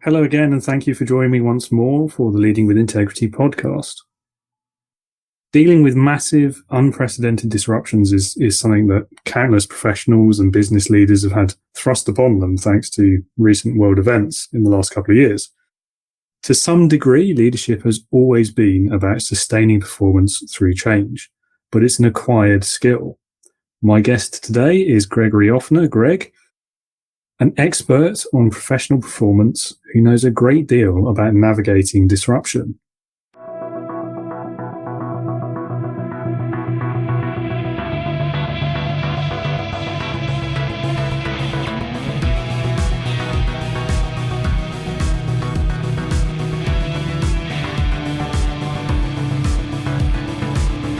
Hello again, and thank you for joining me once more for the Leading with Integrity podcast. Dealing with massive, unprecedented disruptions is something that countless professionals and business leaders have had thrust upon them thanks to recent world events in the last couple of years. To some degree, leadership has always been about sustaining performance through change, but it's an acquired skill. My guest today is Gregory Offner. Greg, an expert on professional performance who knows a great deal about navigating disruption.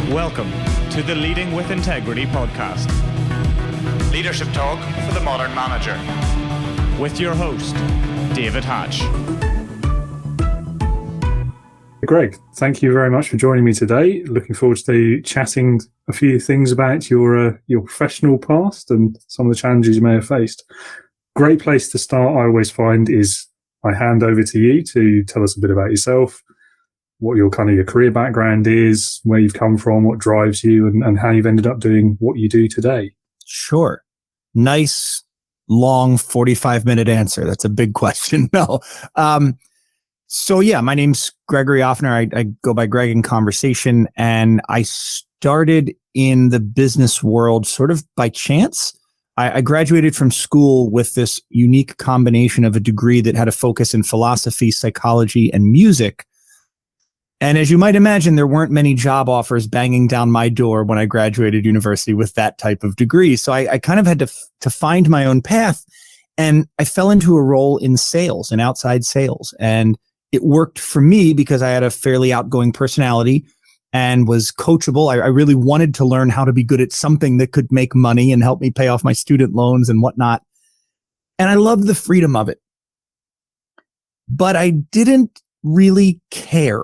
Welcome to the Leading with Integrity podcast. Leadership talk for the modern manager. With your host, David Hatch. Greg, thank you very much for joining me today. Looking forward to chatting a few things about your professional past and some of the challenges you may have faced. Great place to start, I always find, is I hand over to you to tell us a bit about yourself, what your career background is, where you've come from, what drives you, and how you've ended up doing what you do today. Sure. Nice, long 45-minute answer. That's a big question. No. So my name's Gregory Offner. I go by Greg in conversation, and I started in the business world sort of by chance. I graduated from school with this unique combination of a degree that had a focus in philosophy, psychology, and music. And as you might imagine, there weren't many job offers banging down my door when I graduated university with that type of degree. So I kind of had to find my own path, and I fell into a role in sales and outside sales. And it worked for me because I had a fairly outgoing personality and was coachable. I really wanted to learn how to be good at something that could make money and help me pay off my student loans and whatnot. And I loved the freedom of it. But I didn't really care.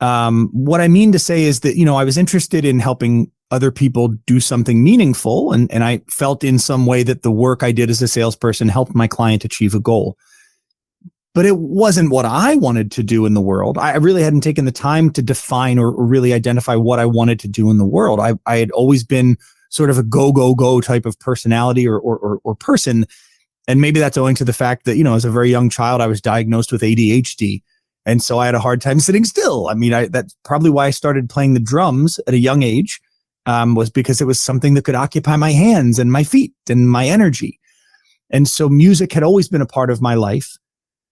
What I mean to say is that, I was interested in helping other people do something meaningful. And I felt in some way that the work I did as a salesperson helped my client achieve a goal. But it wasn't what I wanted to do in the world. I really hadn't taken the time to define or really identify what I wanted to do in the world. I had always been sort of a go type of personality or person. And maybe that's owing to the fact that, as a very young child, I was diagnosed with ADHD. And so I had a hard time sitting still. I mean, that's probably why I started playing the drums at a young age, was because it was something that could occupy my hands and my feet and my energy. And so music had always been a part of my life,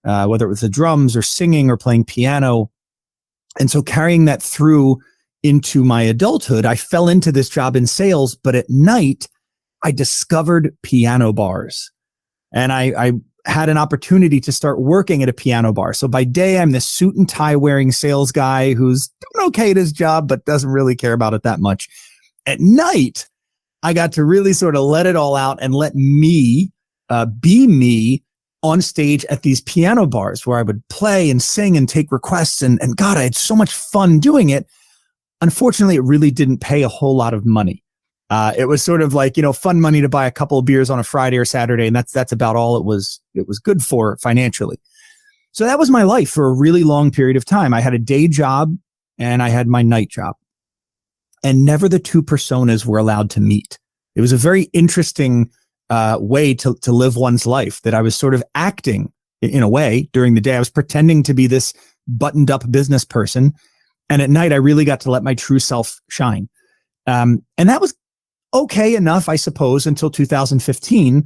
whether it was the drums or singing or playing piano. And so carrying that through into my adulthood, I fell into this job in sales. But at night, I discovered piano bars. And I had an opportunity to start working at a piano bar. So by day, I'm this suit and tie wearing sales guy who's doing okay at his job, but doesn't really care about it that much. At night, I got to really sort of let it all out and let me be me on stage at these piano bars where I would play and sing and take requests. And God, I had so much fun doing it. Unfortunately, it really didn't pay a whole lot of money. It was sort of like, fun money to buy a couple of beers on a Friday or Saturday. And that's about all it was good for financially. So that was my life for a really long period of time. I had a day job and I had my night job, and never the two personas were allowed to meet. It was a very interesting way to live one's life, that I was sort of acting in a way during the day. I was pretending to be this buttoned up business person. And at night, I really got to let my true self shine. And that was okay enough, I suppose, until 2015,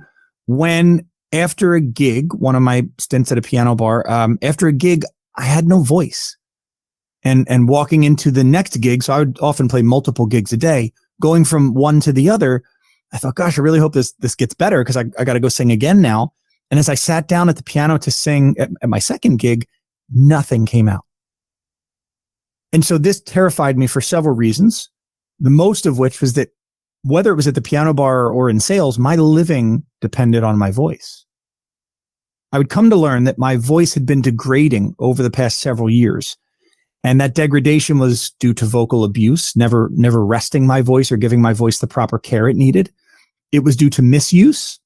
when after a gig, one of my stints at a piano bar, after a gig, I had no voice. And walking into the next gig, so I would often play multiple gigs a day, going from one to the other, I thought, gosh, I really hope this gets better because I got to go sing again now. And as I sat down at the piano to sing at my second gig, nothing came out. And so this terrified me for several reasons, the most of which was that whether it was at the piano bar or in sales, my living depended on my voice. I would come to learn that my voice had been degrading over the past several years. And that degradation was due to vocal abuse, never resting my voice or giving my voice the proper care it needed. It was due to misuse.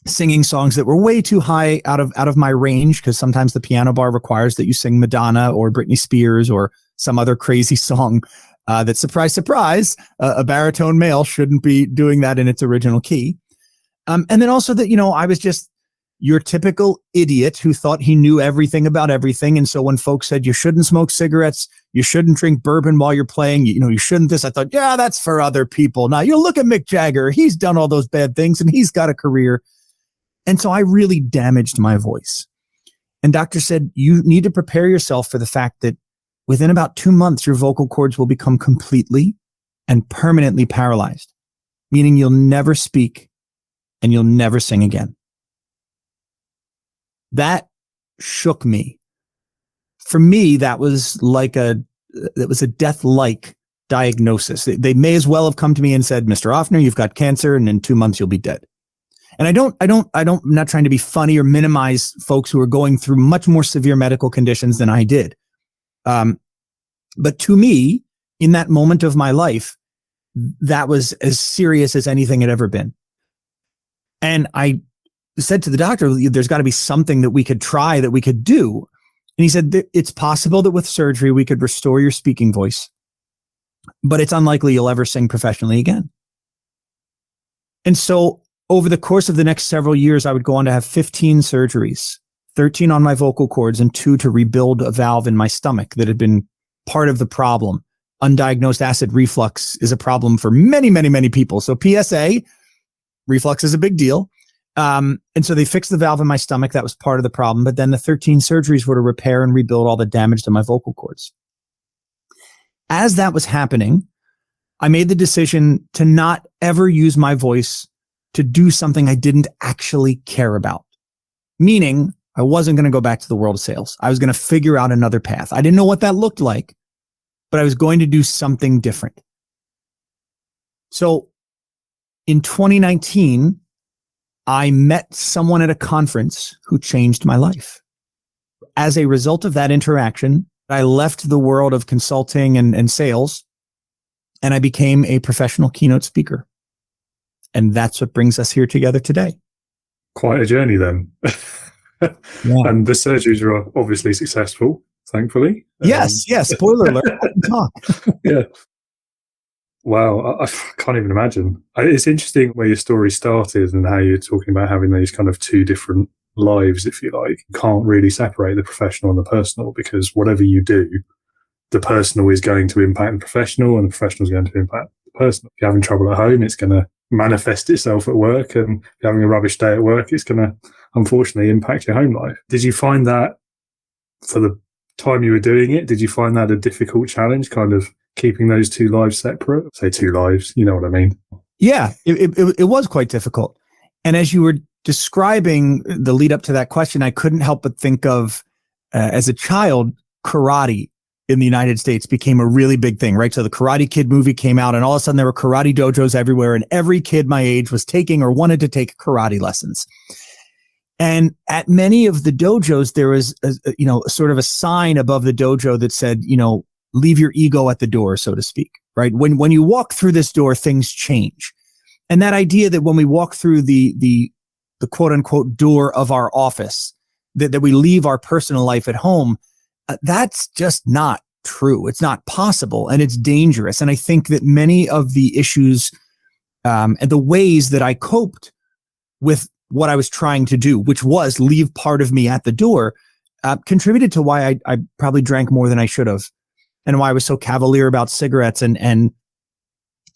singing songs that were way too high out of my range, because sometimes the piano bar requires that you sing Madonna or Britney Spears or some other crazy song that, surprise, surprise, a baritone male shouldn't be doing that in its original key. And then also that, I was just your typical idiot who thought he knew everything about everything. And so when folks said you shouldn't smoke cigarettes, you shouldn't drink bourbon while you're playing, you shouldn't this, I thought, yeah, that's for other people. Now you look at Mick Jagger, he's done all those bad things and he's got a career. And so I really damaged my voice. And doctor said, you need to prepare yourself for the fact that within about 2 months, your vocal cords will become completely and permanently paralyzed, meaning you'll never speak and you'll never sing again. That shook me. For me, that was a death-like diagnosis. They may as well have come to me and said, Mr. Offner, you've got cancer and in 2 months you'll be dead. And I'm not trying to be funny or minimize folks who are going through much more severe medical conditions than I did. But to me, in that moment of my life, that was as serious as anything had ever been. And I said to the doctor, there's got to be something that we could try, that we could do. And he said, it's possible that with surgery, we could restore your speaking voice, but it's unlikely you'll ever sing professionally again. And so over the course of the next several years, I would go on to have 15 surgeries, 13 on my vocal cords and 2 to rebuild a valve in my stomach that had been part of the problem. Undiagnosed acid reflux is a problem for many, many, many people. So PSA, reflux is a big deal. And so they fixed the valve in my stomach. That was part of the problem. But then the 13 surgeries were to repair and rebuild all the damage to my vocal cords. As that was happening, I made the decision to not ever use my voice to do something I didn't actually care about. Meaning, I wasn't going to go back to the world of sales. I was going to figure out another path. I didn't know what that looked like, but I was going to do something different. So in 2019, I met someone at a conference who changed my life. As a result of that interaction, I left the world of consulting and sales, and I became a professional keynote speaker. And that's what brings us here together today. Quite a journey then. Yeah. And the surgeries are obviously successful, thankfully. Yes. Spoiler alert. I can talk. Yeah. Wow. I can't even imagine. It's interesting where your story started and how you're talking about having these kind of 2 different lives, if you like. You can't really separate the professional and the personal, because whatever you do, the personal is going to impact the professional and the professional is going to impact the personal. If you're having trouble at home, it's going to manifest itself at work, and if you're having a rubbish day at work, it's going to unfortunately impact your home life. Did you find that for the time you were doing it, did you find that a difficult challenge, kind of keeping those 2 lives separate? Say 2 lives, you know what I mean? Yeah, it was quite difficult. And as you were describing the lead up to that question, I couldn't help but think of, as a child, karate in the United States became a really big thing, right? So the Karate Kid movie came out and all of a sudden there were karate dojos everywhere, and every kid my age was taking or wanted to take karate lessons. And at many of the dojos, there was, sort of a sign above the dojo that said, leave your ego at the door, so to speak, right? When you walk through this door, things change. And that idea that when we walk through the quote unquote door of our office, that we leave our personal life at home, that's just not true. It's not possible, and it's dangerous. And I think that many of the issues and the ways that I coped with what I was trying to do, which was leave part of me at the door, contributed to why I probably drank more than I should have, and why I was so cavalier about cigarettes and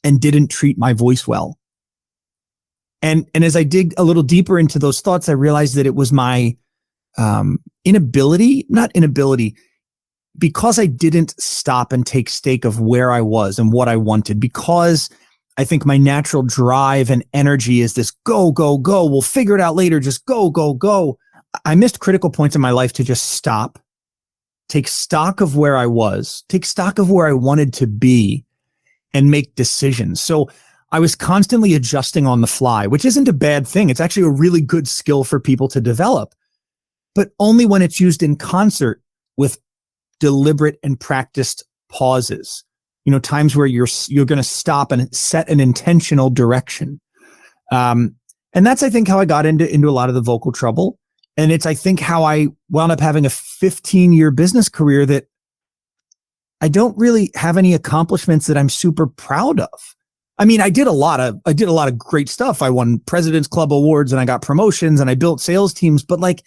didn't treat my voice well. And as I dig a little deeper into those thoughts, I realized that it was my inability, because I didn't stop and take stake of where I was and what I wanted, because I think my natural drive and energy is this go, go, go. We'll figure it out later. Just go, go, go. I missed critical points in my life to just stop, take stock of where I was, take stock of where I wanted to be, and make decisions. So I was constantly adjusting on the fly, which isn't a bad thing. It's actually a really good skill for people to develop, but only when it's used in concert with deliberate and practiced pauses. Times where you're going to stop and set an intentional direction. And that's, I think, how I got into a lot of the vocal trouble. And it's, I think, how I wound up having a 15-year business career that I don't really have any accomplishments that I'm super proud of. I mean, I did a lot of great stuff. I won President's Club awards and I got promotions and I built sales teams, but like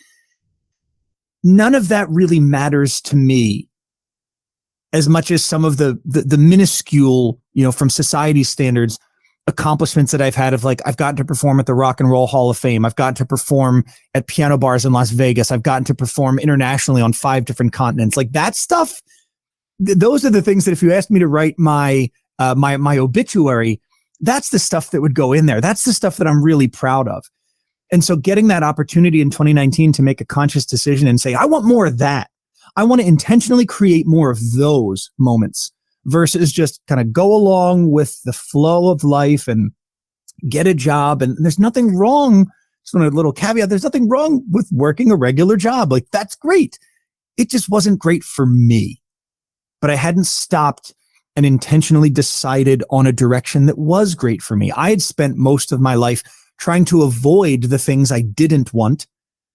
none of that really matters to me as much as some of the minuscule, from society standards, accomplishments that I've had of like, I've gotten to perform at the Rock and Roll Hall of Fame. I've gotten to perform at piano bars in Las Vegas. I've gotten to perform internationally on 5 different continents. Like that stuff, those are the things that if you asked me to write my obituary, that's the stuff that would go in there. That's the stuff that I'm really proud of. And so getting that opportunity in 2019 to make a conscious decision and say, I want more of that. I want to intentionally create more of those moments versus just kind of go along with the flow of life and get a job. And there's nothing wrong. Just want a little caveat. There's nothing wrong with working a regular job. Like that's great. It just wasn't great for me, but I hadn't stopped and intentionally decided on a direction that was great for me. I had spent most of my life trying to avoid the things I didn't want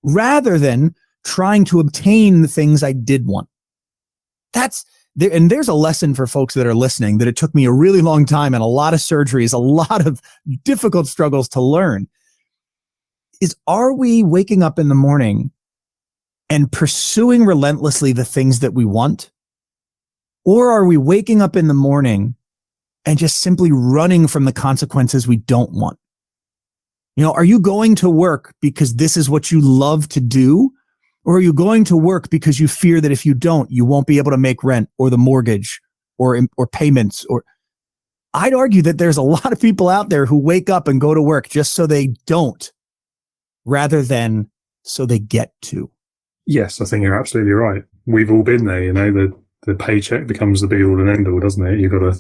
rather than trying to obtain the things I did want. And there's a lesson for folks that are listening that it took me a really long time and a lot of surgeries, a lot of difficult struggles to learn is, are we waking up in the morning and pursuing relentlessly the things that we want? Or are we waking up in the morning and just simply running from the consequences we don't want? Are you going to work because this is what you love to do? Or are you going to work because you fear that if you don't, you won't be able to make rent or the mortgage or payments? Or I'd argue that there's a lot of people out there who wake up and go to work just so they don't, rather than so they get to. Yes, I think you're absolutely right. We've all been there, the paycheck becomes the be all and end all, doesn't it? You've got to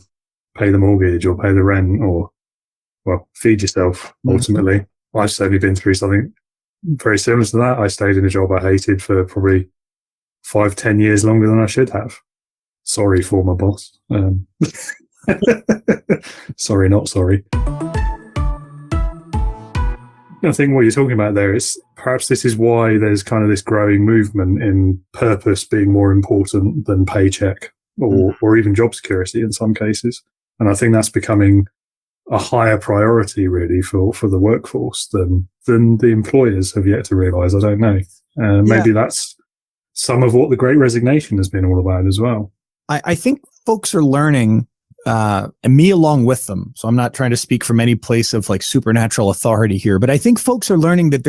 pay the mortgage or pay the rent or, feed yourself ultimately. Mm-hmm. I've certainly been through something very similar to that. I stayed in a job I hated for probably 5-10 years longer than I should have. Sorry, former boss. Sorry, not sorry. I think what you're talking about there is perhaps this is why there's kind of this growing movement in purpose being more important than paycheck or even job security in some cases. And I think that's becoming a higher priority really for the workforce than the employers have yet to realize. I don't know. Maybe that's some of what the Great Resignation has been all about as well. I think folks are learning, and me along with them. So I'm not trying to speak from any place of like supernatural authority here, but I think folks are learning that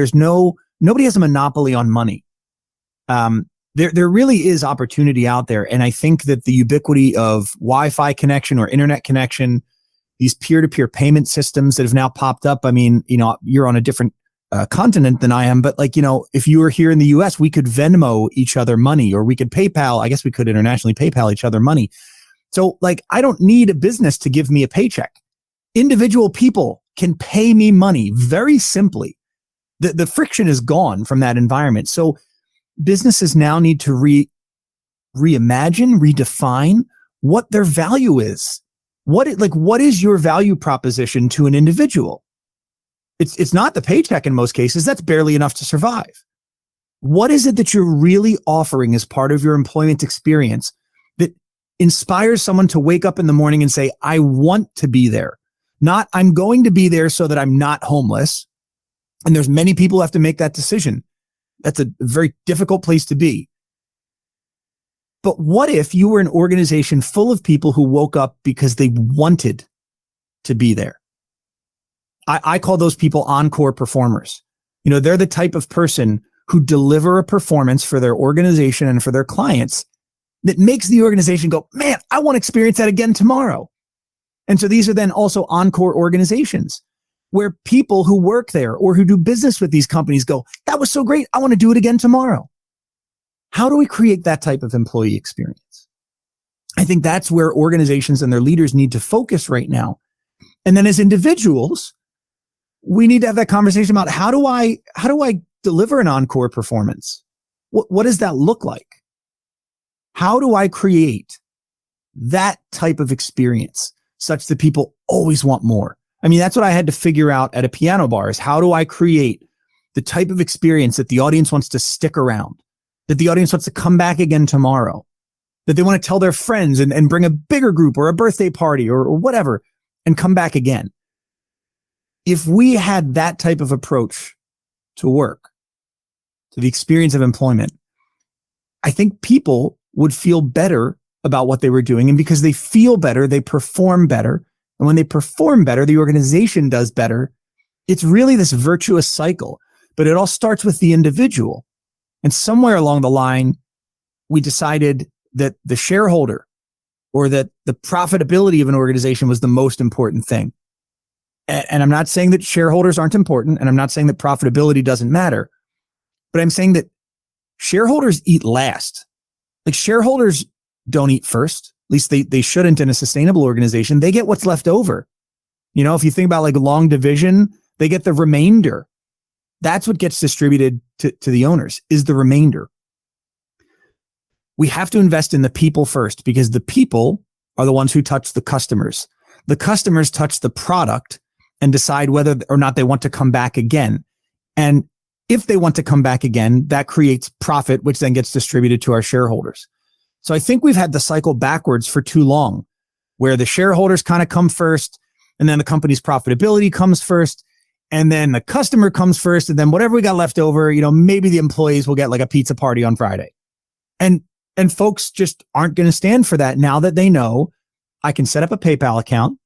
nobody has a monopoly on money. There really is opportunity out there. And I think that the ubiquity of Wi-Fi connection or internet connection, these peer-to-peer payment systems that have now popped up. I mean, you're on a different continent than I am, but if you were here in the US, we could Venmo each other money, or we could PayPal. I guess we could internationally PayPal each other money. So I don't need a business to give me a paycheck. Individual people can pay me money very simply. The friction is gone from that environment. So businesses now need to reimagine, redefine what their value is. What is your value proposition to an individual? It's not the paycheck in most cases. That's barely enough to survive. What is it that you're really offering as part of your employment experience that inspires someone to wake up in the morning and say, I want to be there? Not, I'm going to be there so that I'm not homeless. And there's many people who have to make that decision. That's a very difficult place to be. But what if you were an organization full of people who woke up because they wanted to be there? I call those people encore performers. They're the type of person who deliver a performance for their organization and for their clients that makes the organization go, man, I want to experience that again tomorrow. And so these are then also encore organizations where people who work there or who do business with these companies go, that was so great, I want to do it again tomorrow. How do we create that type of employee experience? I think that's where organizations and their leaders need to focus right now. And then as individuals, we need to have that conversation about how do I deliver an encore performance? What does that look like? How do I create that type of experience such that people always want more? I mean, that's what I had to figure out at a piano bar is how do I create the type of experience that the audience wants to stick around, that the audience wants to come back again tomorrow, that they want to tell their friends and bring a bigger group or a birthday party or whatever and come back again. If we had that type of approach to work, to the experience of employment, I think people would feel better about what they were doing. And because they feel better, they perform better. And when they perform better, the organization does better. It's really this virtuous cycle, but it all starts with the individual. And somewhere along the line, we decided that the shareholder or that the profitability of an organization was the most important thing. And I'm not saying that shareholders aren't important, and I'm not saying that profitability doesn't matter, but I'm saying that shareholders eat last. Like shareholders don't eat first. At least they shouldn't in a sustainable organization. They get what's left over. You know, if you think about like a long division, they get the remainder. That's what gets distributed to the owners is the remainder. We have to invest in the people first because the people are the ones who touch the customers. The customers touch the product and decide whether or not they want to come back again. And if they want to come back again, that creates profit, which then gets distributed to our shareholders. So I think we've had the cycle backwards for too long, where the shareholders kind of come first, and then the company's profitability comes first, and then the customer comes first, and then whatever we got left over, you know, maybe the employees will get like a pizza party on Friday. And folks just aren't going to stand for that now that they know I can set up a PayPal account,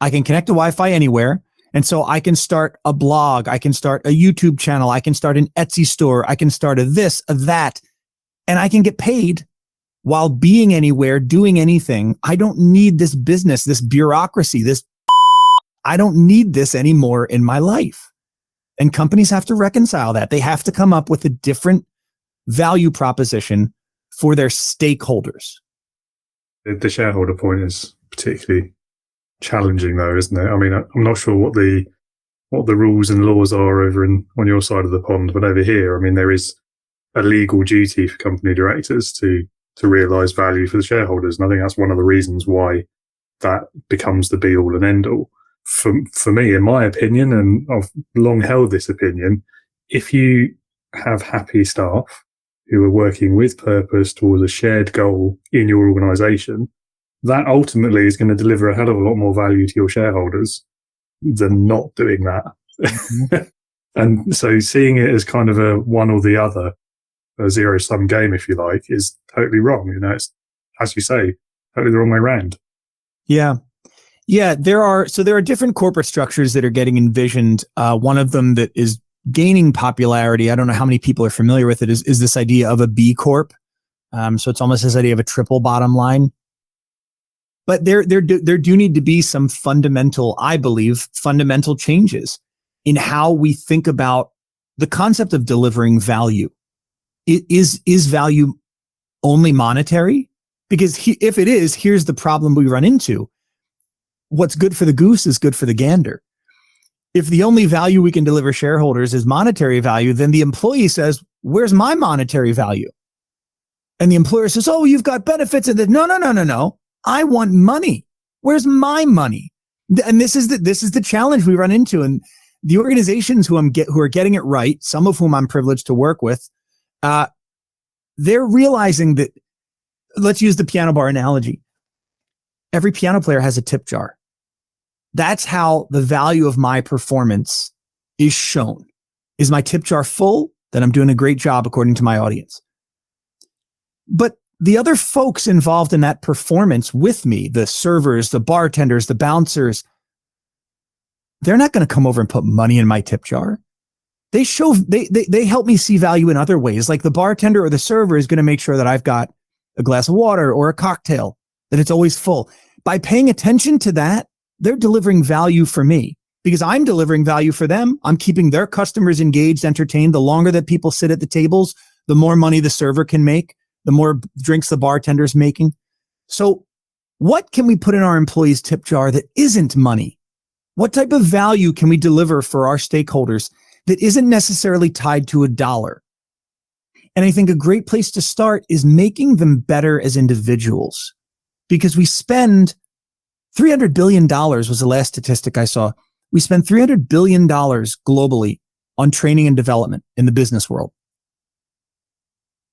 I can connect to Wi-Fi anywhere, and so I can start a blog, I can start a YouTube channel, I can start an Etsy store, I can start a this, a that, and I can get paid while being anywhere, doing anything. I don't need this business, this bureaucracy, I don't need this anymore in my life. And companies have to reconcile that. They have to come up with a different value proposition for their stakeholders. The shareholder point is particularly challenging though, isn't it? I mean, I'm not sure what the rules and laws are over on your side of the pond, but over here, I mean, there is a legal duty for company directors to realize value for the shareholders. And I think that's one of the reasons why that becomes the be all and end all. For me, in my opinion, and I've long held this opinion, if you have happy staff who are working with purpose towards a shared goal in your organization, that ultimately is going to deliver a hell of a lot more value to your shareholders than not doing that. Mm-hmm. And so seeing it as kind of a one or the other, a zero-sum game, if you like, is totally wrong. You know, it's, as you say, totally the wrong way around. Yeah. Yeah, there are different corporate structures that are getting envisioned. One of them that is gaining popularity, I don't know how many people are familiar with it, is this idea of a B Corp. So it's almost this idea of a triple bottom line. But there do need to be some fundamental, I believe, fundamental changes in how we think about the concept of delivering value. Is value only monetary? Because if it is, here's the problem we run into. What's good for the goose is good for the gander. If the only value we can deliver shareholders is monetary value, then the employee says, where's my monetary value? And the employer says, oh, you've got benefits. And then, no. I want money. Where's my money? And this is the challenge we run into. And the organizations who are getting it right, some of whom I'm privileged to work with, they're realizing that, let's use the piano bar analogy. Every piano player has a tip jar. That's how the value of my performance is shown. Is my tip jar full? Then I'm doing a great job according to my audience. But the other folks involved in that performance with me, the servers, the bartenders, the bouncers, they're not going to come over and put money in my tip jar. They help me see value in other ways. Like the bartender or the server is going to make sure that I've got a glass of water or a cocktail, that it's always full. By paying attention to that, they're delivering value for me because I'm delivering value for them. I'm keeping their customers engaged, entertained. The longer that people sit at the tables, the more money the server can make, the more drinks the bartender's making. So what can we put in our employees' tip jar that isn't money? What type of value can we deliver for our stakeholders that isn't necessarily tied to a dollar? And I think a great place to start is making them better as individuals, because we spend $300 billion was the last statistic I saw. We spend $300 billion globally on training and development in the business world.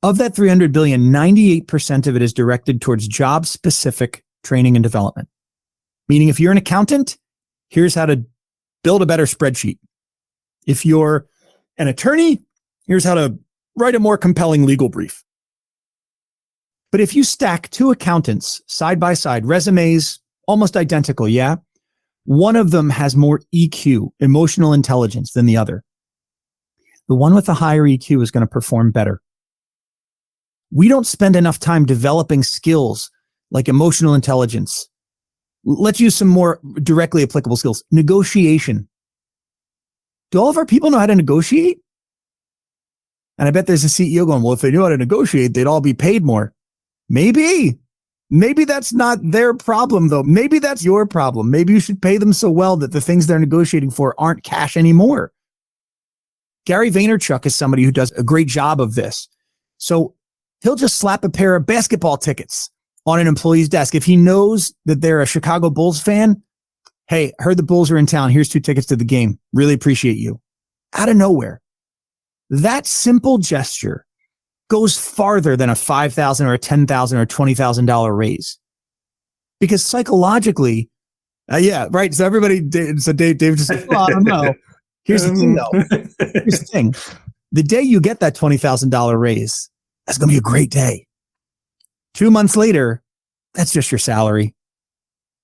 Of that 300 billion, 98% of it is directed towards job-specific training and development. Meaning if you're an accountant, here's how to build a better spreadsheet. If you're an attorney, here's how to write a more compelling legal brief. But if you stack two accountants side by side, resumes almost identical, yeah? One of them has more EQ, emotional intelligence, than the other. The one with the higher EQ is going to perform better. We don't spend enough time developing skills like emotional intelligence. Let's use some more directly applicable skills. Negotiation. Do all of our people know how to negotiate? And I bet there's a CEO going, well, if they knew how to negotiate, they'd all be paid more. Maybe that's not their problem, though. Maybe that's your problem. Maybe you should pay them so well that the things they're negotiating for aren't cash anymore. Gary Vaynerchuk is somebody who does a great job of this. So he'll just slap a pair of basketball tickets on an employee's desk. If he knows that they're a Chicago Bulls fan, hey, heard the Bulls are in town. Here's 2 tickets to the game. Really appreciate you. Out of nowhere. That simple gesture goes farther than a $5,000 or a $10,000 or $20,000 raise. Because psychologically, yeah, right. So Dave just said, well, I don't know. Here's the thing though. Here's the thing. The day you get that $20,000 raise, that's going to be a great day. 2 months later, that's just your salary.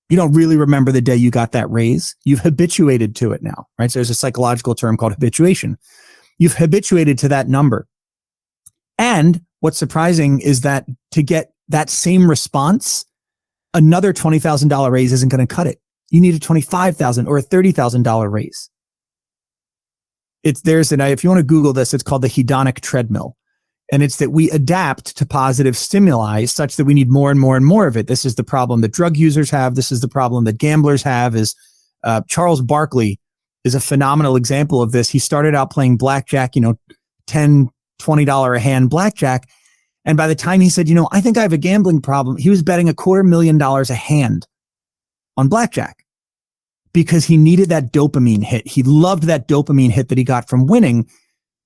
You don't really remember the day you got that raise. You've habituated to it now, right? So there's a psychological term called habituation. You've habituated to that number. And what's surprising is that to get that same response, another $20,000 raise isn't going to cut it. You need a $25,000 or a $30,000 raise. If you want to Google this, it's called the hedonic treadmill. And it's that we adapt to positive stimuli such that we need more and more and more of it. This is the problem that drug users have. This is the problem that gamblers have. Charles Barkley is a phenomenal example of this. He started out playing blackjack, $10, $20 a hand blackjack. And by the time he said, I think I have a gambling problem, he was betting $250,000 a hand on blackjack because he needed that dopamine hit. He loved that dopamine hit that he got from winning,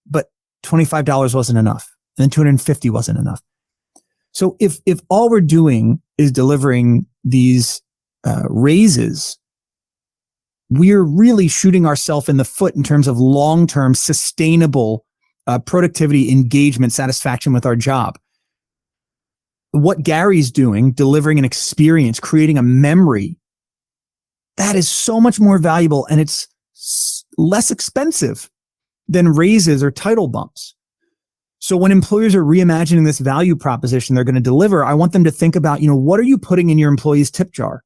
but $25 wasn't enough. And then $250 wasn't enough. So if all we're doing is delivering these raises, we're really shooting ourselves in the foot in terms of long-term sustainable productivity, engagement, satisfaction with our job. What Gary's doing, delivering an experience, creating a memory, that is so much more valuable and it's less expensive than raises or title bumps. So when employers are reimagining this value proposition they're going to deliver, I want them to think about, what are you putting in your employee's tip jar?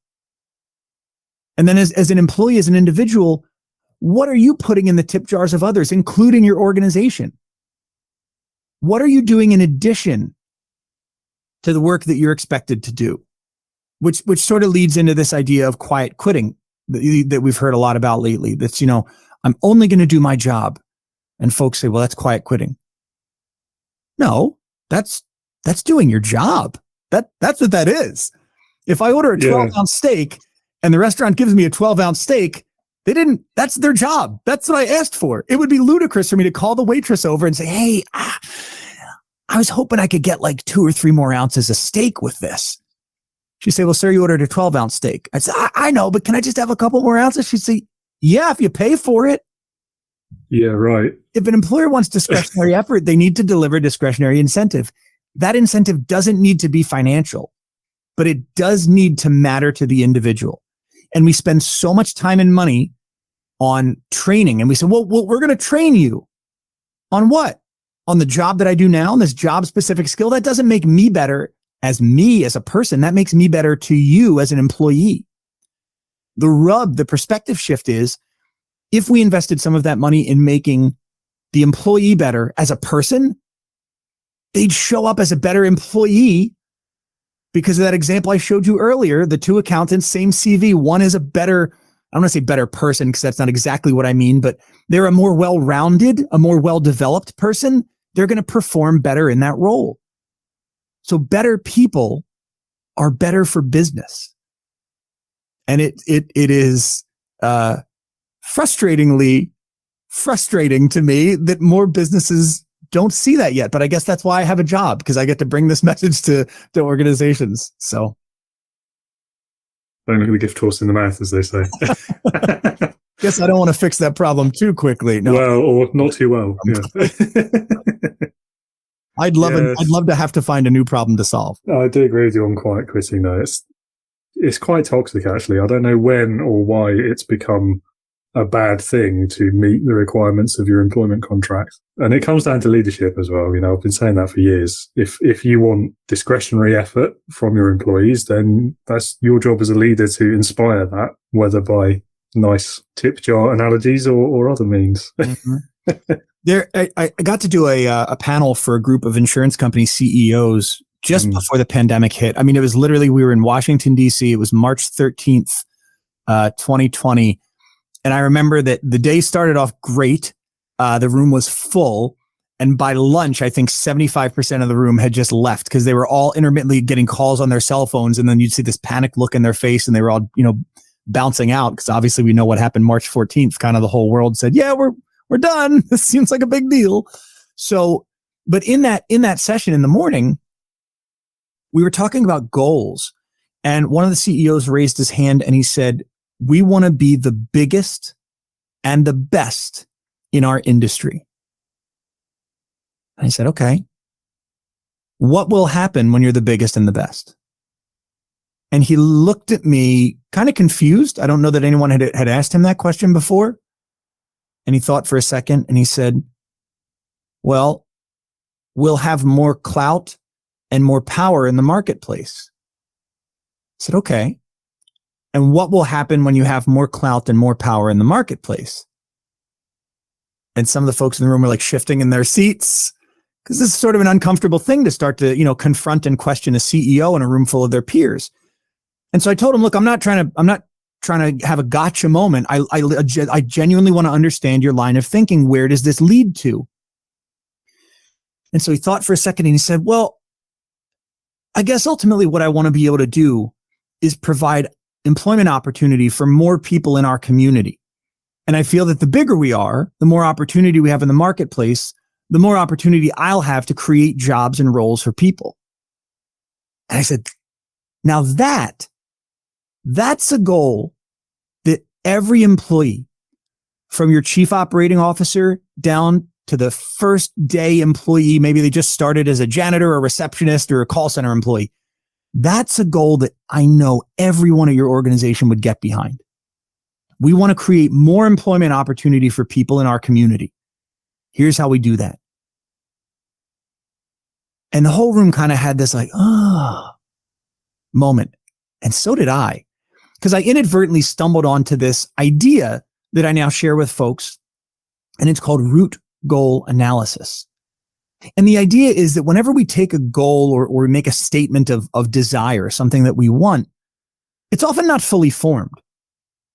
And then as an employee, as an individual, what are you putting in the tip jars of others, including your organization? What are you doing in addition to the work that you're expected to do? Which sort of leads into this idea of quiet quitting that we've heard a lot about lately. That's, I'm only going to do my job. And folks say, well, that's quiet quitting. No, that's doing your job. That's what that is. If I order a 12-ounce steak and the restaurant gives me a 12-ounce steak, that's their job. That's what I asked for. It would be ludicrous for me to call the waitress over and say, hey, I was hoping I could get like 2 or 3 more ounces of steak with this. She'd say, well, sir, you ordered a 12-ounce steak. I'd say, I know, but can I just have a couple more ounces? She'd say, yeah, if you pay for it. Yeah, right. If an employer wants discretionary effort, they need to deliver discretionary incentive. That incentive doesn't need to be financial, but it does need to matter to the individual. And we spend so much time and money on training. And we say, well, we're going to train you on what? On the job that I do now, on this job specific skill. That doesn't make me better as a person. That makes me better to you as an employee. The perspective shift is, if we invested some of that money in making the employee better as a person, they'd show up as a better employee because of that example I showed you earlier. The 2 accountants, same CV. One is I don't want to say better person because that's not exactly what I mean, but they're a more well-rounded, a more well-developed person. They're going to perform better in that role. So better people are better for business. And it is frustrating to me that more businesses don't see that yet. But I guess that's why I have a job, because I get to bring this message to organizations. So don't look at the gift horse in the mouth, as they say. Guess I don't want to fix that problem too quickly. No. Well, or not too well. Yeah. I'd love to have to find a new problem to solve. I do agree with you on quiet quitting, though. It's quite toxic, actually. I don't know when or why it's become a bad thing to meet the requirements of your employment contract. And it comes down to leadership as well. I've been saying that for years. If you want discretionary effort from your employees, then that's your job as a leader to inspire that, whether by nice tip jar analogies or other means. Mm-hmm. I got to do a panel for a group of insurance company CEOs just before the pandemic hit. I mean, it was literally, we were in Washington, D.C. It was March 13th, 2020. And I remember that the day started off great. The room was full. And by lunch, I think 75% of the room had just left because they were all intermittently getting calls on their cell phones. And then you'd see this panicked look in their face and they were all, bouncing out, because obviously we know what happened March 14th. Kind of the whole world said, yeah, we're done. This seems like a big deal. So, but in that session in the morning, we were talking about goals. And one of the CEOs raised his hand and he said, we want to be the biggest and the best in our industry. And I said, okay, what will happen when you're the biggest and the best? And he looked at me kind of confused. I don't know that anyone had asked him that question before. And he thought for a second and he said, well, we'll have more clout and more power in the marketplace. I said, okay. And what will happen when you have more clout and more power in the marketplace? And some of the folks in the room were like shifting in their seats, because this is sort of an uncomfortable thing to start to, confront and question a CEO in a room full of their peers. And so I told him, look, I'm not trying to have a gotcha moment. I genuinely want to understand your line of thinking. Where does this lead to? And so he thought for a second and he said, well, I guess ultimately what I want to be able to do is provide employment opportunity for more people in our community. And I feel that the bigger we are, the more opportunity we have in the marketplace, the more opportunity I'll have to create jobs and roles for people. And I said, now that's a goal that every employee, from your chief operating officer down to the first day employee, maybe they just started as a janitor, a receptionist, or a call center employee. That's a goal that I know everyone at your organization would get behind. We want to create more employment opportunity for people in our community. Here's how we do that. And the whole room kind of had this moment. And so did I, because I inadvertently stumbled onto this idea that I now share with folks, and it's called root goal analysis. And the idea is that whenever we take a goal or make a statement of desire, something that we want, it's often not fully formed.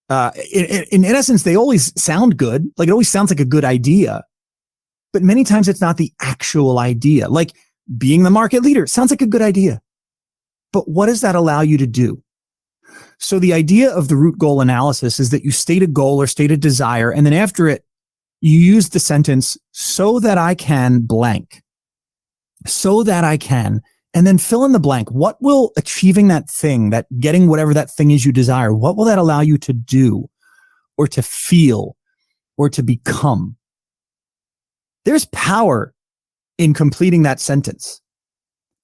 In essence, they always sound good. Like it always sounds like a good idea, but many times it's not the actual idea. Like being the market leader sounds like a good idea, but what does that allow you to do? So the idea of the root goal analysis is that you state a goal or state a desire, and then after it, you use the sentence, so that I can blank, so that I can, and then fill in the blank. What will achieving that thing, that getting whatever that thing is you desire, what will that allow you to do or to feel or to become? There's power in completing that sentence.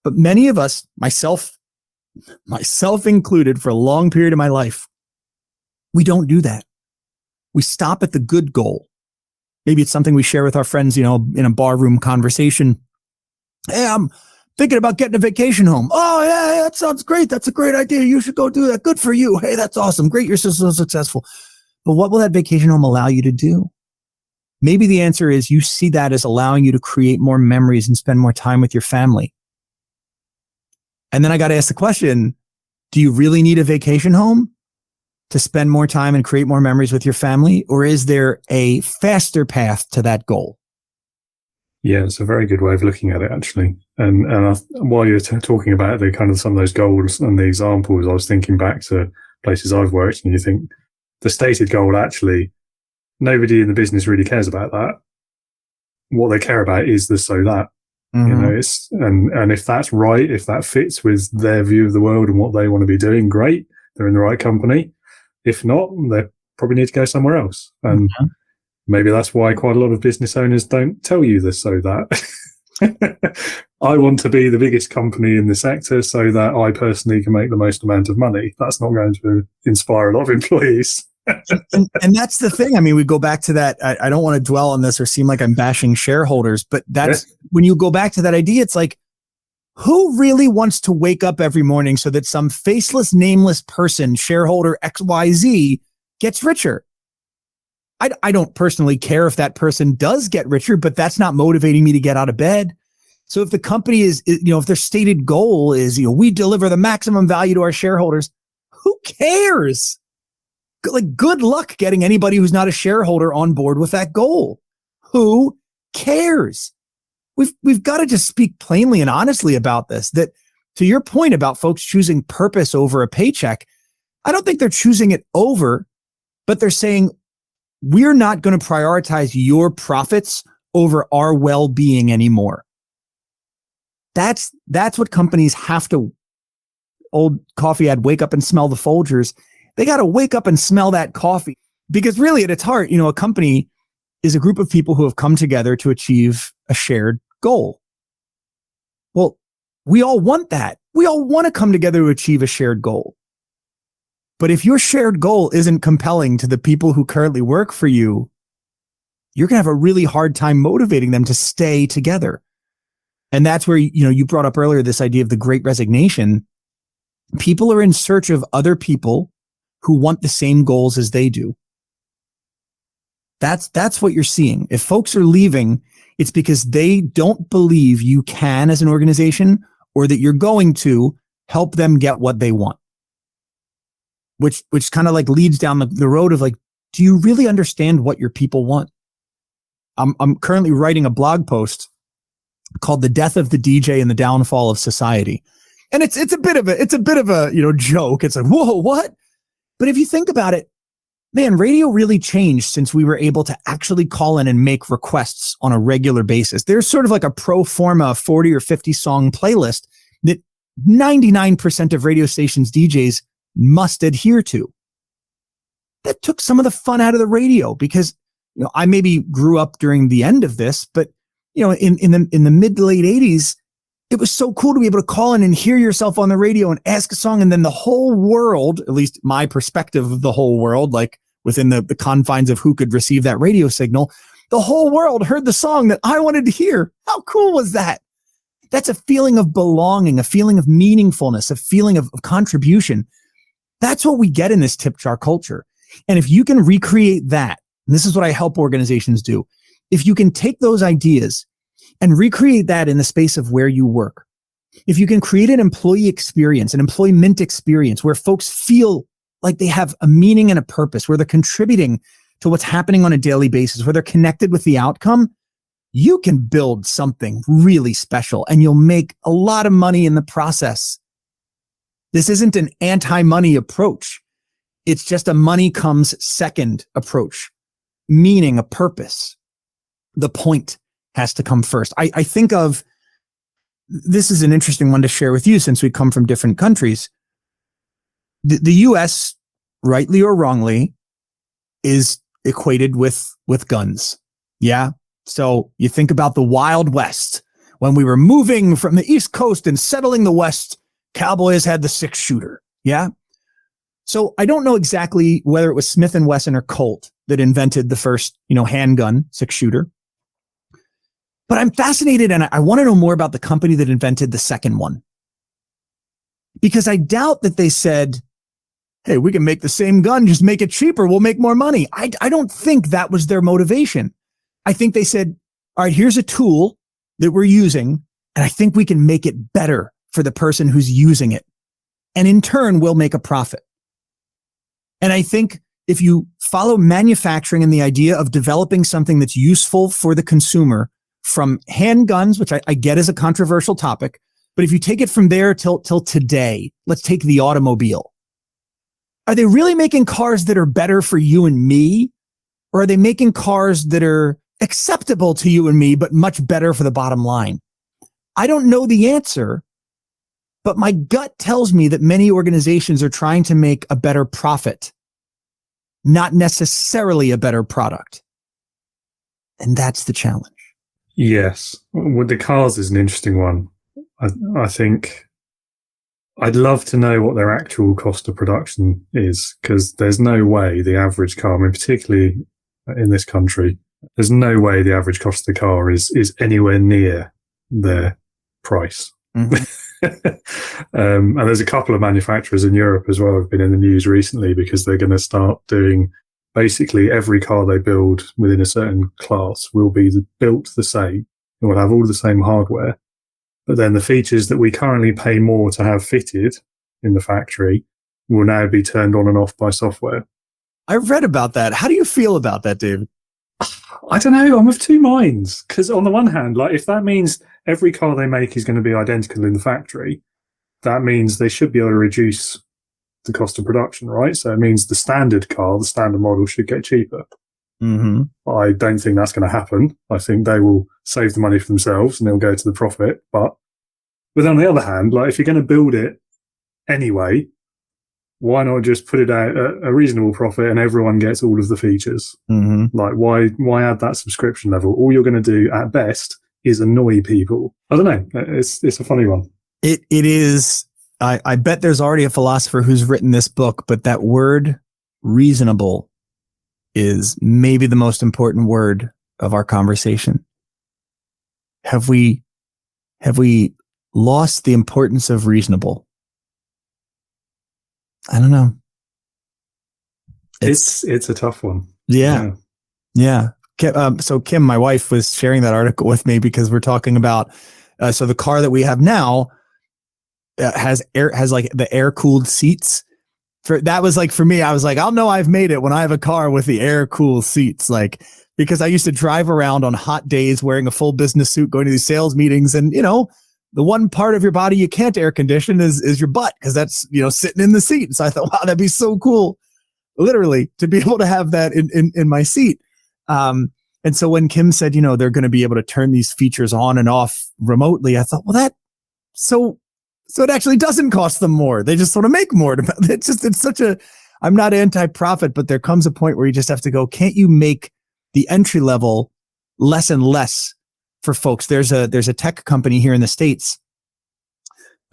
But many of us, myself included, for a long period of my life, we don't do that. We stop at the good goal. Maybe it's something we share with our friends, in a barroom conversation. Hey, I'm thinking about getting a vacation home. Oh, yeah, that sounds great. That's a great idea. You should go do that. Good for you. Hey, that's awesome. Great. You're so successful. But what will that vacation home allow you to do? Maybe the answer is you see that as allowing you to create more memories and spend more time with your family. And then I got to ask the question, do you really need a vacation home to spend more time and create more memories with your family? Or is there a faster path to that goal? Yeah, it's a very good way of looking at it, actually. And while you're talking about the kind of some of those goals and the examples, I was thinking back to places I've worked, and you think the stated goal actually nobody in the business really cares about that. What they care about is the so that. Mm-hmm. You know, and if that's right, if that fits with their view of the world and what they want to be doing, great, they're in the right company. If not, they probably need to go somewhere else. And maybe that's why quite a lot of business owners don't tell you this so that. I want to be the biggest company in the sector so that I personally can make the most amount of money. That's not going to inspire a lot of employees. and that's the thing. I mean, we go back to that. I don't want to dwell on this or seem like I'm bashing shareholders, but that's when you go back to that idea, it's like, who really wants to wake up every morning so that some faceless, nameless person, shareholder XYZ, gets richer? I don't personally care if that person does get richer, but that's not motivating me to get out of bed. So if the company is, if their stated goal is, we deliver the maximum value to our shareholders, who cares? Like, good luck getting anybody who's not a shareholder on board with that goal. Who cares? We've got to just speak plainly and honestly about this. That, to your point about folks choosing purpose over a paycheck, I don't think they're choosing it over, but they're saying, we're not going to prioritize your profits over our well-being anymore. That's what companies have to. Old coffee ad, wake up and smell the Folgers. They got to wake up and smell that coffee, because really at its heart, a company is a group of people who have come together to achieve a shared goal. Well, we all want that. We all want to come together to achieve a shared goal. But if your shared goal isn't compelling to the people who currently work for you, you're going to have a really hard time motivating them to stay together. And that's where, you brought up earlier this idea of the Great Resignation. People are in search of other people who want the same goals as they do. That's what you're seeing. If folks are leaving, it's because they don't believe you can, as an organization, or that you're going to help them get what they want. Which kind of like leads down the road of like, do you really understand what your people want? I'm currently writing a blog post called "The Death of the DJ and the Downfall of Society," and it's a bit of a joke. It's like, whoa, what? But if you think about it, man, radio really changed since we were able to actually call in and make requests on a regular basis. There's sort of like a pro forma 40 or 50 song playlist that 99% of radio stations DJs must adhere to. That took some of the fun out of the radio, because I maybe grew up during the end of this, but in the mid to late 80s, it was so cool to be able to call in and hear yourself on the radio and ask a song, and then the whole world, at least my perspective of the whole world, like within the confines of who could receive that radio signal, the whole world heard the song that I wanted to hear. How cool was that? That's a feeling of belonging, a feeling of meaningfulness, a feeling of contribution. That's what we get in this tip jar culture. And if you can recreate that, and this is what I help organizations do, if you can take those ideas and recreate that in the space of where you work, if you can create an employee experience, an employment experience where folks feel like they have a meaning and a purpose, where they're contributing to what's happening on a daily basis, where they're connected with the outcome, you can build something really special and you'll make a lot of money in the process. This isn't an anti-money approach. It's just a money comes second approach, meaning a purpose. The point has to come first. I think of, this is an interesting one to share with you since we come from different countries. The US, rightly or wrongly, is equated with guns. Yeah. So you think about the Wild West. When we were moving from the East Coast and settling the West, cowboys had the 6-shooter. Yeah. So I don't know exactly whether it was Smith & Wesson or Colt that invented the first, handgun 6-shooter. But I'm fascinated, and I want to know more about the company that invented the second one. Because I doubt that they said, hey, we can make the same gun, just make it cheaper, we'll make more money. I don't think that was their motivation. I think they said, all right, here's a tool that we're using, and I think we can make it better for the person who's using it. And in turn, we'll make a profit. And I think if you follow manufacturing and the idea of developing something that's useful for the consumer, from handguns, which I get is a controversial topic, but if you take it from there till today, let's take the automobile. Are they really making cars that are better for you and me? Or are they making cars that are acceptable to you and me, but much better for the bottom line? I don't know the answer, but my gut tells me that many organizations are trying to make a better profit, not necessarily a better product. And that's the challenge. Yes. Well, the cars is an interesting one. I think I'd love to know what their actual cost of production is, because there's no way the average car, I mean, particularly in this country, there's no way the average cost of the car is anywhere near their price. Mm-hmm. And there's a couple of manufacturers in Europe as well who've been in the news recently because they're going to start doing basically every car they build within a certain class will be built the same. It will have all the same hardware. But then the features that we currently pay more to have fitted in the factory will now be turned on and off by software. I read about that. How do you feel about that, David? I don't know. I'm of two minds. Because on the one hand, like if that means every car they make is going to be identical in the factory, that means they should be able to reduce the cost of production, right? So it means the standard car, the standard model should get cheaper. Mm-hmm. I don't think that's going to happen. I think they will save the money for themselves and they'll go to the profit. But on the other hand, like if you're going to build it anyway, why not just put it out at a reasonable profit and everyone gets all of the features? Mm-hmm. Like why add that subscription level? All you're going to do at best is annoy people. I don't know. It's a funny one. It is. I bet there's already a philosopher who's written this book, but that word reasonable is maybe the most important word of our conversation. Have we lost the importance of reasonable? I don't know. It's a tough one. Yeah. So Kim, my wife, was sharing that article with me because we're talking about, so the car that we have now has like the air cooled seats. That was like, for me, I was like, I'll know I've made it when I have a car with the air cooled seats. Like, because I used to drive around on hot days wearing a full business suit, going to these sales meetings. And, you know, the one part of your body you can't air condition is your butt, because that's, you know, sitting in the seat. So I thought, wow, that'd be so cool, literally, to be able to have that in my seat. And so when Kim said, you know, they're going to be able to turn these features on and off remotely, I thought, well, so it actually doesn't cost them more. They just sort of make more. It's such a, I'm not anti-profit, but there comes a point where you just have to go, can't you make the entry level less and less for folks? There's a tech company here in the States,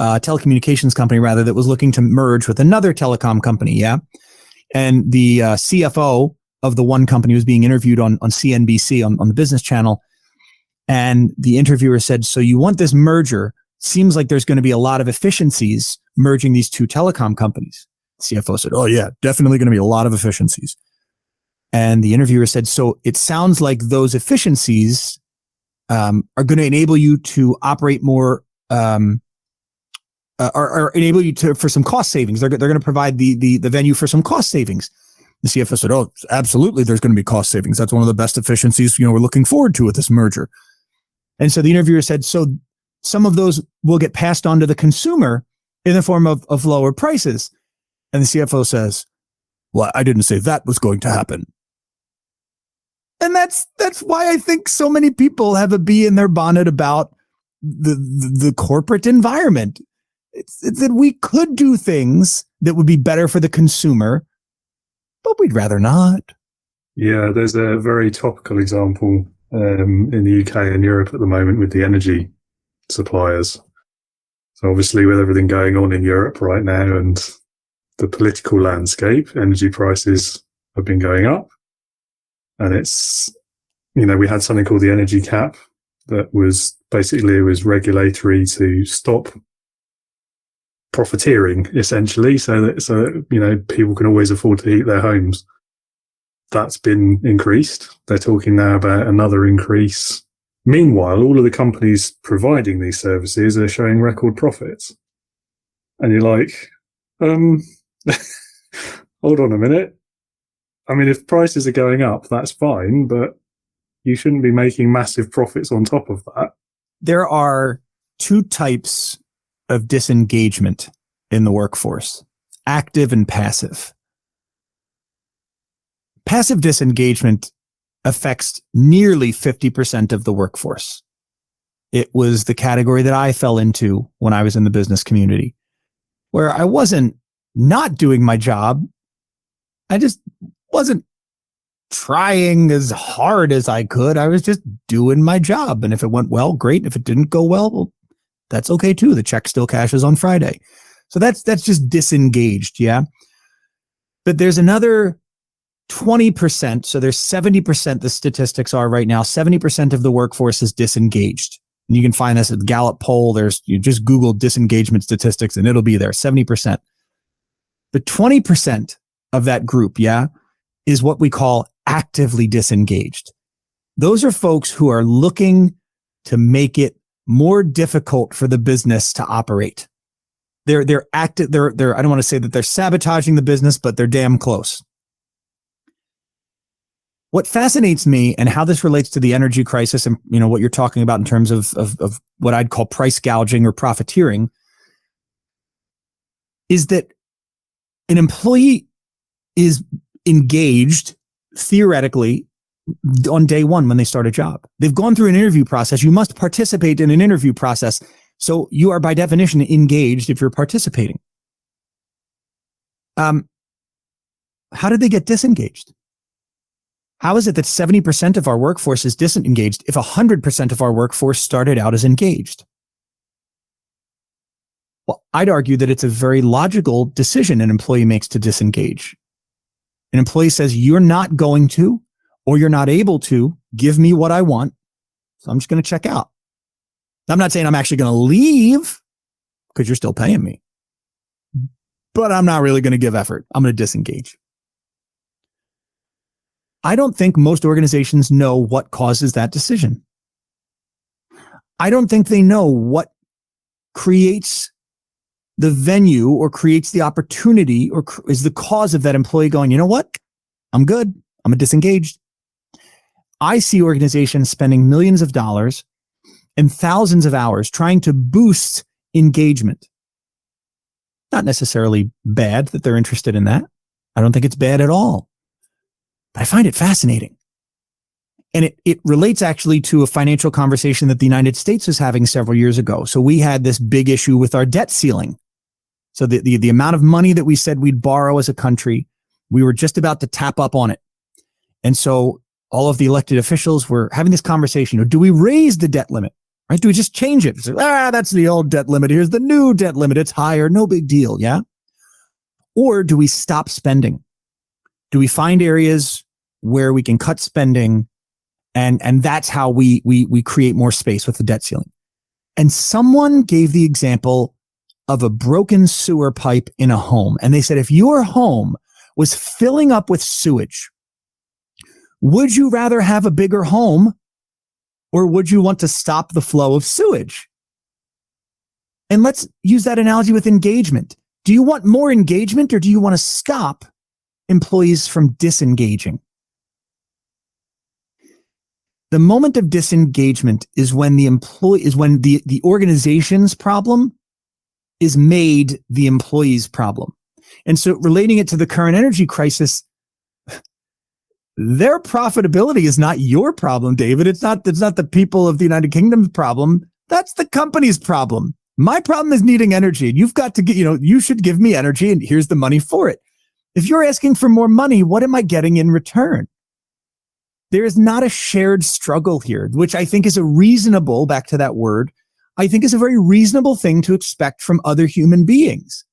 telecommunications company rather, that was looking to merge with another telecom company. Yeah. And the CFO of the one company was being interviewed on CNBC on the Business Channel. And the interviewer said, so you want this merger? Seems like there's going to be a lot of efficiencies merging these two telecom companies. The CFO said, oh yeah, definitely going to be a lot of efficiencies. And the interviewer said, so it sounds like those efficiencies are going to enable you to operate more, or enable you to, for some cost savings. They're going to provide the venue for some cost savings. The CFO said, oh, absolutely, there's going to be cost savings. That's one of the best efficiencies, you know, we're looking forward to with this merger. And so the interviewer said, so some of those will get passed on to the consumer in the form of lower prices. And the CFO says, well, I didn't say that was going to happen. And that's why I think so many people have a bee in their bonnet about the corporate environment. It's that we could do things that would be better for the consumer, but we'd rather not. Yeah, there's a very topical example in the UK and Europe at the moment with the energy suppliers. So obviously with everything going on in Europe right now and the political landscape, energy prices have been going up. And it's, you know, we had something called the energy cap that was basically, it was regulatory to stop profiteering, essentially, so that, you know, people can always afford to heat their homes. That's been increased. They're talking now about another increase. Meanwhile, all of the companies providing these services are showing record profits. And you're like, hold on a minute. I mean, if prices are going up, that's fine, but you shouldn't be making massive profits on top of that. There are two types of disengagement in the workforce: active and passive. passive disengagement affects nearly 50% of the workforce. It was the category that I fell into when I was in the business community, where I wasn't not doing my job. I just wasn't trying as hard as I could. I was just doing my job. And if it went well, great. If it didn't go well, that's okay too. The check still cashes on Friday. So that's just disengaged. Yeah. But there's another 20%. So there's 70%. The statistics are right now, 70% of the workforce is disengaged. And you can find this at the Gallup poll. You just Google disengagement statistics and it'll be there, 70%. The 20% of that group, is what we call actively disengaged. Those are folks who are looking to make it more difficult for the business to operate. They're active. I don't want to say that they're sabotaging the business, but they're damn close. What fascinates me and how this relates to the energy crisis and what you're talking about in terms of what I'd call price gouging or profiteering is that an employee is engaged theoretically on day one when they start a job. They've gone through an interview process. You must participate in an interview process. So you are by definition engaged if you're participating. How did they get disengaged? How is it that 70% of our workforce is disengaged if 100% of our workforce started out as engaged? Well, I'd argue that it's a very logical decision an employee makes to disengage. An employee says, you're not going to, or you're not able to give me what I want. So I'm just going to check out. I'm not saying I'm actually going to leave because you're still paying me, but I'm not really going to give effort. I'm going to disengage. I don't think most organizations know what causes that decision. I don't think they know what creates the venue or creates the opportunity or is the cause of that employee going, you know what? I'm good. I'm disengaged. I see organizations spending millions of dollars and thousands of hours trying to boost engagement. Not necessarily bad that they're interested in that. I don't think it's bad at all. But I find it fascinating. And it relates actually to a financial conversation that the United States was having several years ago. So we had this big issue with our debt ceiling. So the amount of money that we said we'd borrow as a country, we were just about to tap up on it. And so all of the elected officials were having this conversation. Do we raise the debt limit? Right? Do we just change it? So, that's the old debt limit. Here's the new debt limit. It's higher. No big deal. Yeah. Or do we stop spending? Do we find areas where we can cut spending? And that's how we create more space with the debt ceiling. And someone gave the example of a broken sewer pipe in a home. And they said, if your home was filling up with sewage, would you rather have a bigger home or would you want to stop the flow of sewage? And let's use that analogy with engagement. Do you want more engagement or do you want to stop employees from disengaging? The moment of disengagement is when the organization's problem is made the employee's problem. And so relating it to the current energy crisis, their profitability is not your problem, David. It's not the people of the United Kingdom's problem. That's the company's problem. My problem is needing energy. And you've got to get, you should give me energy and here's the money for it. If you're asking for more money, what am I getting in return? There is not a shared struggle here, which I think is back to that word, I think is a very reasonable thing to expect from other human beings.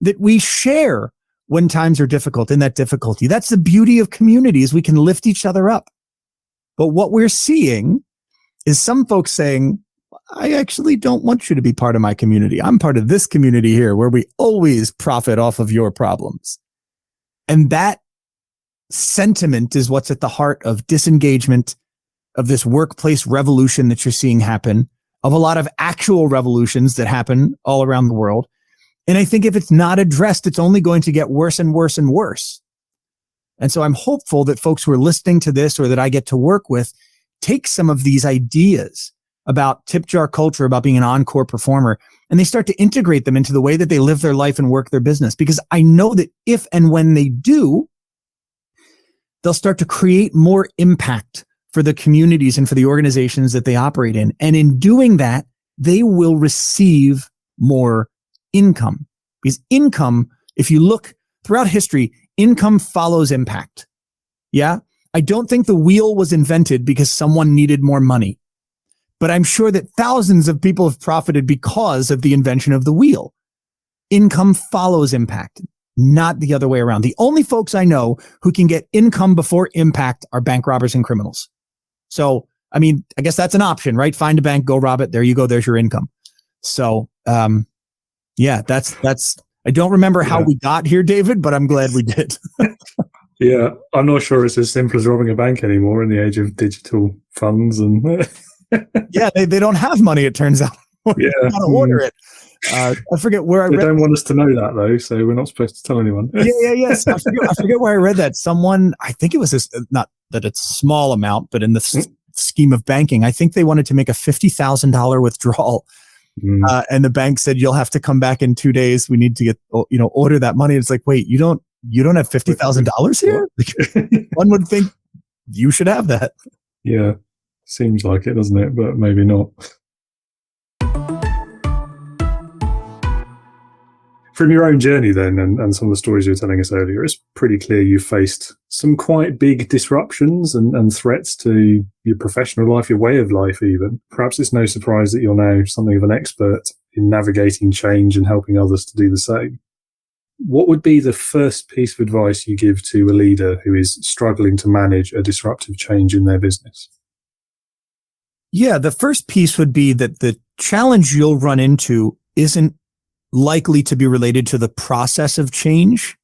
That we share when times are difficult in that difficulty. That's the beauty of communities. We can lift each other up. But what we're seeing is some folks saying, I actually don't want you to be part of my community. I'm part of this community here where we always profit off of your problems. And that sentiment is what's at the heart of disengagement, of this workplace revolution that you're seeing happen, of a lot of actual revolutions that happen all around the world. And I think if it's not addressed, it's only going to get worse and worse and worse. And so I'm hopeful that folks who are listening to this or that I get to work with take some of these ideas about tip jar culture, about being an encore performer, and they start to integrate them into the way that they live their life and work their business. Because I know that if and when they do, they'll start to create more impact for the communities and for the organizations that they operate in. And in doing that, they will receive more income. Because income, if you look throughout history, income follows impact. Yeah. I don't think the wheel was invented because someone needed more money, but I'm sure that thousands of people have profited because of the invention of the wheel. Income follows impact, not the other way around. The only folks I know who can get income before impact are bank robbers and criminals. So, I mean, I guess that's an option, right? Find a bank, go rob it. There you go. There's your income. So, yeah, that's, I don't remember how we got here, David, but I'm glad we did. Yeah, I'm not sure it's as simple as robbing a bank anymore in the age of digital funds. And yeah, they don't have money, it turns out. Yeah. You gotta order it. I forget where I read. They don't want us to know that, though, so we're not supposed to tell anyone. Yes. I forget where I read that. Someone, I think it was this, not that it's a small amount, but in the scheme of banking, I think they wanted to make a $50,000 withdrawal. And the bank said, you'll have to come back in 2 days. We need to get, order that money. It's like, wait, you don't have $50,000 here? One would think you should have that. Yeah, seems like it, doesn't it? But maybe not. From your own journey then, and some of the stories you were telling us earlier, it's pretty clear you've faced some quite big disruptions and threats to your professional life, your way of life even. Perhaps it's no surprise that you're now something of an expert in navigating change and helping others to do the same. What would be the first piece of advice you give to a leader who is struggling to manage a disruptive change in their business? Yeah, the first piece would be that the challenge you'll run into isn't likely to be related to the process of change.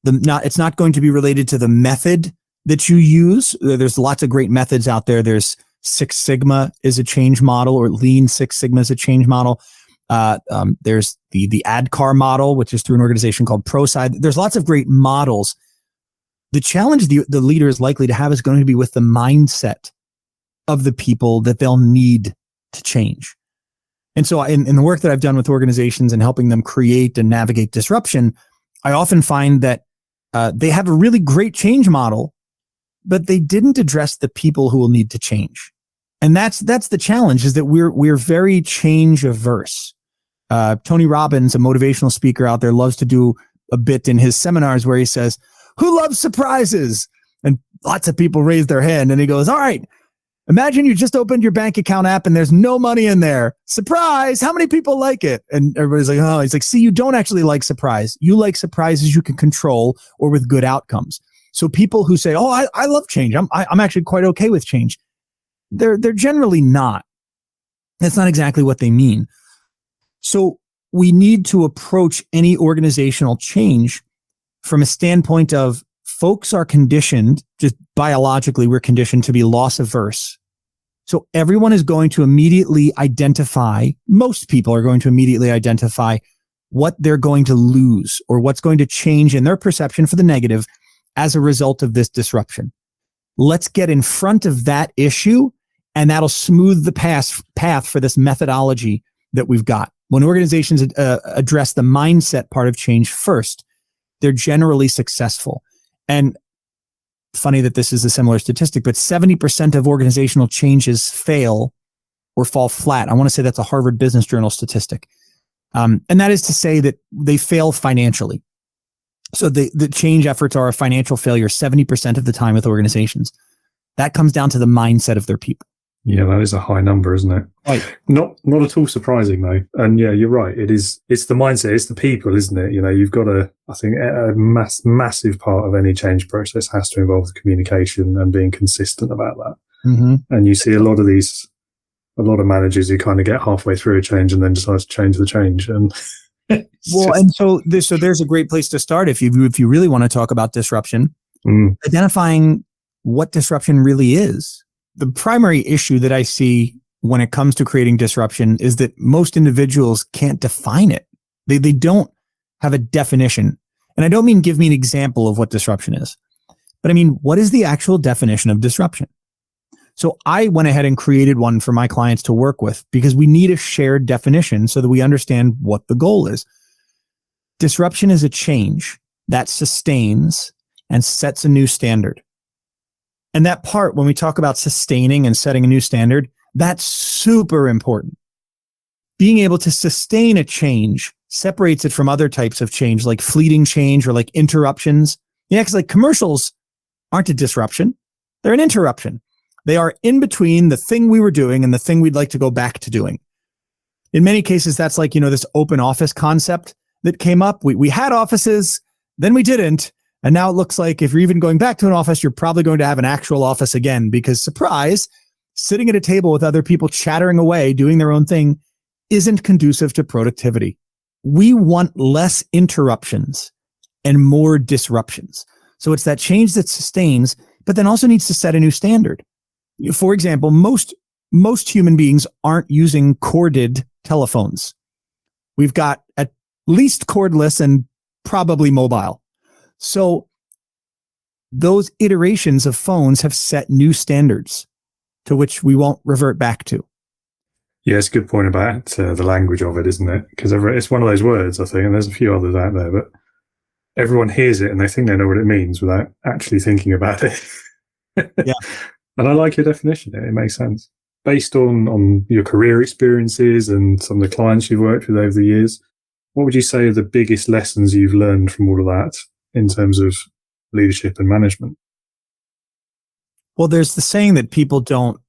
It's not going to be related to the method that you use. There's lots of great methods out there. There's Six Sigma is a change model, or Lean Six Sigma is a change model. There's the ADKAR model, which is through an organization called ProSide. There's lots of great models. The challenge the leader is likely to have is going to be with the mindset of the people that they'll need to change. And so in the work that I've done with organizations and helping them create and navigate disruption, I often find that they have a really great change model, but they didn't address the people who will need to change. And that's the challenge, is that we're very change averse. Tony Robbins, a motivational speaker out there, loves to do a bit in his seminars where he says, "Who loves surprises?" And lots of people raise their hand, and he goes, "All right, imagine you just opened your bank account app and there's no money in there. Surprise! How many people like it?" And everybody's like, "Oh," he's like, "See, you don't actually like surprise. You like surprises you can control or with good outcomes." So people who say, "Oh, I love change. I'm actually quite okay with change," they're generally not. That's not exactly what they mean. So we need to approach any organizational change from a standpoint of folks are conditioned, just biologically, we're conditioned to be loss averse. So everyone is going to immediately identify, most people are going to immediately identify what they're going to lose or what's going to change in their perception for the negative as a result of this disruption. Let's get in front of that issue, and that'll smooth the path for this methodology that we've got. When organizations address the mindset part of change first, they're generally successful. And funny that this is a similar statistic, but 70% of organizational changes fail or fall flat. I want to say that's a Harvard Business Journal statistic. And that is to say that they fail financially. So the change efforts are a financial failure 70% of the time with organizations. That comes down to the mindset of their people. Yeah, that is a high number, isn't it? Right. Not at all surprising, though. And yeah, you're right. It's the mindset, it's the people, isn't it? You've got I think a massive part of any change process has to involve the communication and being consistent about that. Mm-hmm. And you see a lot of managers who kind of get halfway through a change and then decide to change the change. And so there's a great place to start if you really want to talk about disruption, identifying what disruption really is. The primary issue that I see when it comes to creating disruption is that most individuals can't define it. They don't have a definition. And I don't mean give me an example of what disruption is, but I mean, what is the actual definition of disruption? So I went ahead and created one for my clients to work with because we need a shared definition so that we understand what the goal is. Disruption is a change that sustains and sets a new standard. And that part, when we talk about sustaining and setting a new standard, that's super important. Being able to sustain a change separates it from other types of change, like fleeting change or like interruptions. Yeah, because like commercials aren't a disruption. They're an interruption. They are in between the thing we were doing and the thing we'd like to go back to doing. In many cases, that's like, this open office concept that came up. We had offices, then we didn't. And now it looks like if you're even going back to an office, you're probably going to have an actual office again, because surprise, sitting at a table with other people chattering away, doing their own thing isn't conducive to productivity. We want less interruptions and more disruptions. So it's that change that sustains, but then also needs to set a new standard. For example, most human beings aren't using corded telephones. We've got at least cordless and probably mobile. So those iterations of phones have set new standards to which we won't revert back to. Yeah, it's a good point about the language of it, isn't it? Because it's one of those words, I think, and there's a few others out there, but everyone hears it and they think they know what it means without actually thinking about it. Yeah. And I like your definition. It makes sense. Based on your career experiences and some of the clients you've worked with over the years, what would you say are the biggest lessons you've learned from all of that in terms of leadership and management? Well, there's the saying that people don't,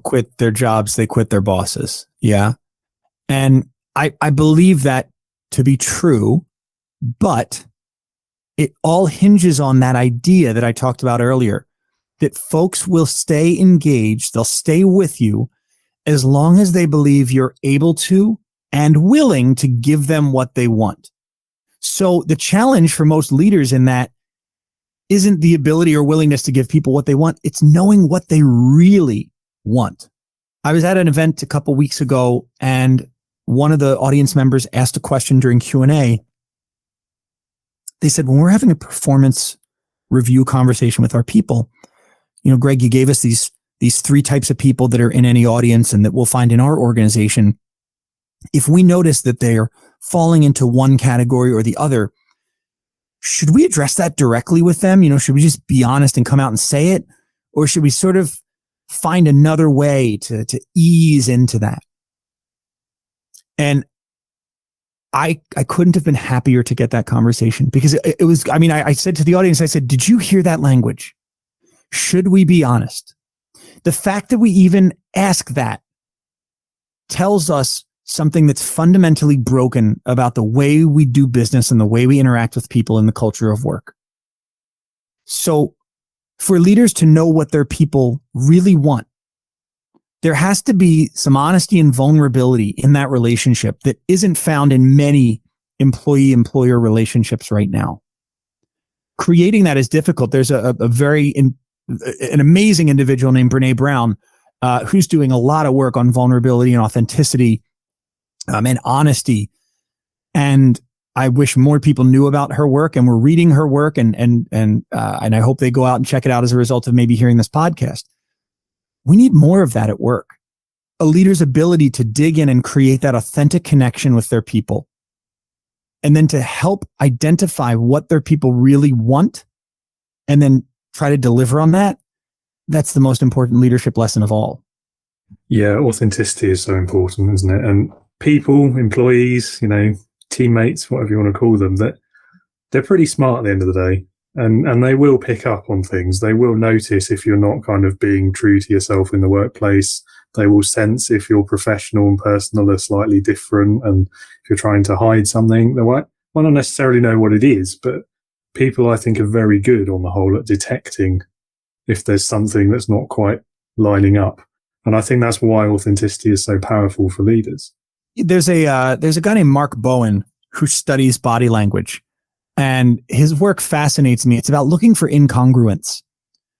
quit their jobs, they quit their bosses. Yeah. And I believe that to be true, but it all hinges on that idea that I talked about earlier, that folks will stay engaged, they'll stay with you as long as they believe you're able to and willing to give them what they want. So the challenge for most leaders in that isn't the ability or willingness to give people what they want. It's knowing what they really want. I was at an event a couple weeks ago, and one of the audience members asked a question during Q&A. They said, when we're having a performance review conversation with our people, Greg, you gave us these three types of people that are in any audience and that we'll find in our organization. If we notice that they're falling into one category or the other, should we address that directly with them? Should we just be honest and come out and say it? Or should we sort of find another way to ease into that? And I couldn't have been happier to get that conversation, because it was, I said to the audience, I said, did you hear that language? Should we be honest? The fact that we even ask that tells us something that's fundamentally broken about the way we do business and the way we interact with people in the culture of work. So for leaders to know what their people really want, there has to be some honesty and vulnerability in that relationship that isn't found in many employee-employer relationships right now. Creating that is difficult. There's an amazing individual named Brene Brown who's doing a lot of work on vulnerability and authenticity and honesty. And I wish more people knew about her work and were reading her work, and I hope they go out and check it out as a result of maybe hearing this podcast. We need more of that at work. A leader's ability to dig in and create that authentic connection with their people, and then to help identify what their people really want and then try to deliver on that. That's the most important leadership lesson of all. Yeah, authenticity is so important, isn't it? And people, employees, teammates, whatever you want to call them, that they're pretty smart at the end of the day. And they will pick up on things. They will notice if you're not kind of being true to yourself in the workplace. They will sense if your professional and personal are slightly different, and if you're trying to hide something. They might not necessarily know what it is, but people, I think, are very good on the whole at detecting if there's something that's not quite lining up. And I think that's why authenticity is so powerful for leaders. There's a guy named Mark Bowen who studies body language, and his work fascinates me. It's about looking for incongruence.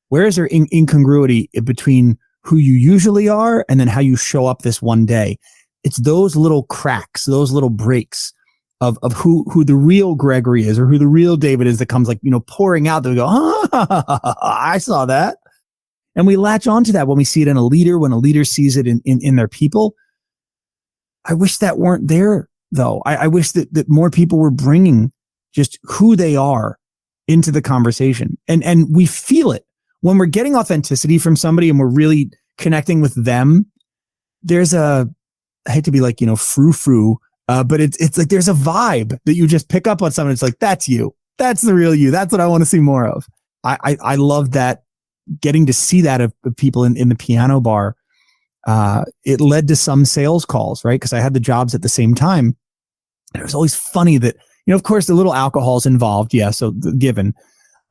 Where is there incongruity between who you usually are and then how you show up this one day? It's those little cracks, those little breaks of who the real Gregory is, or who the real David is, that comes pouring out, that we go, I saw that. And we latch onto that when we see it in a leader, when a leader sees it in their people. I wish that weren't there, though. I wish that more people were bringing just who they are into the conversation. And we feel it when we're getting authenticity from somebody and we're really connecting with them, there's I hate to be like, frou-frou, but it's like there's a vibe that you just pick up on someone. It's like, that's you. That's the real you. That's what I want to see more of. I love that, getting to see that of people in the piano bar. It led to some sales calls, right? Because I had the jobs at the same time. And it was always funny that, of course, the little alcohol's involved. Yeah, so given.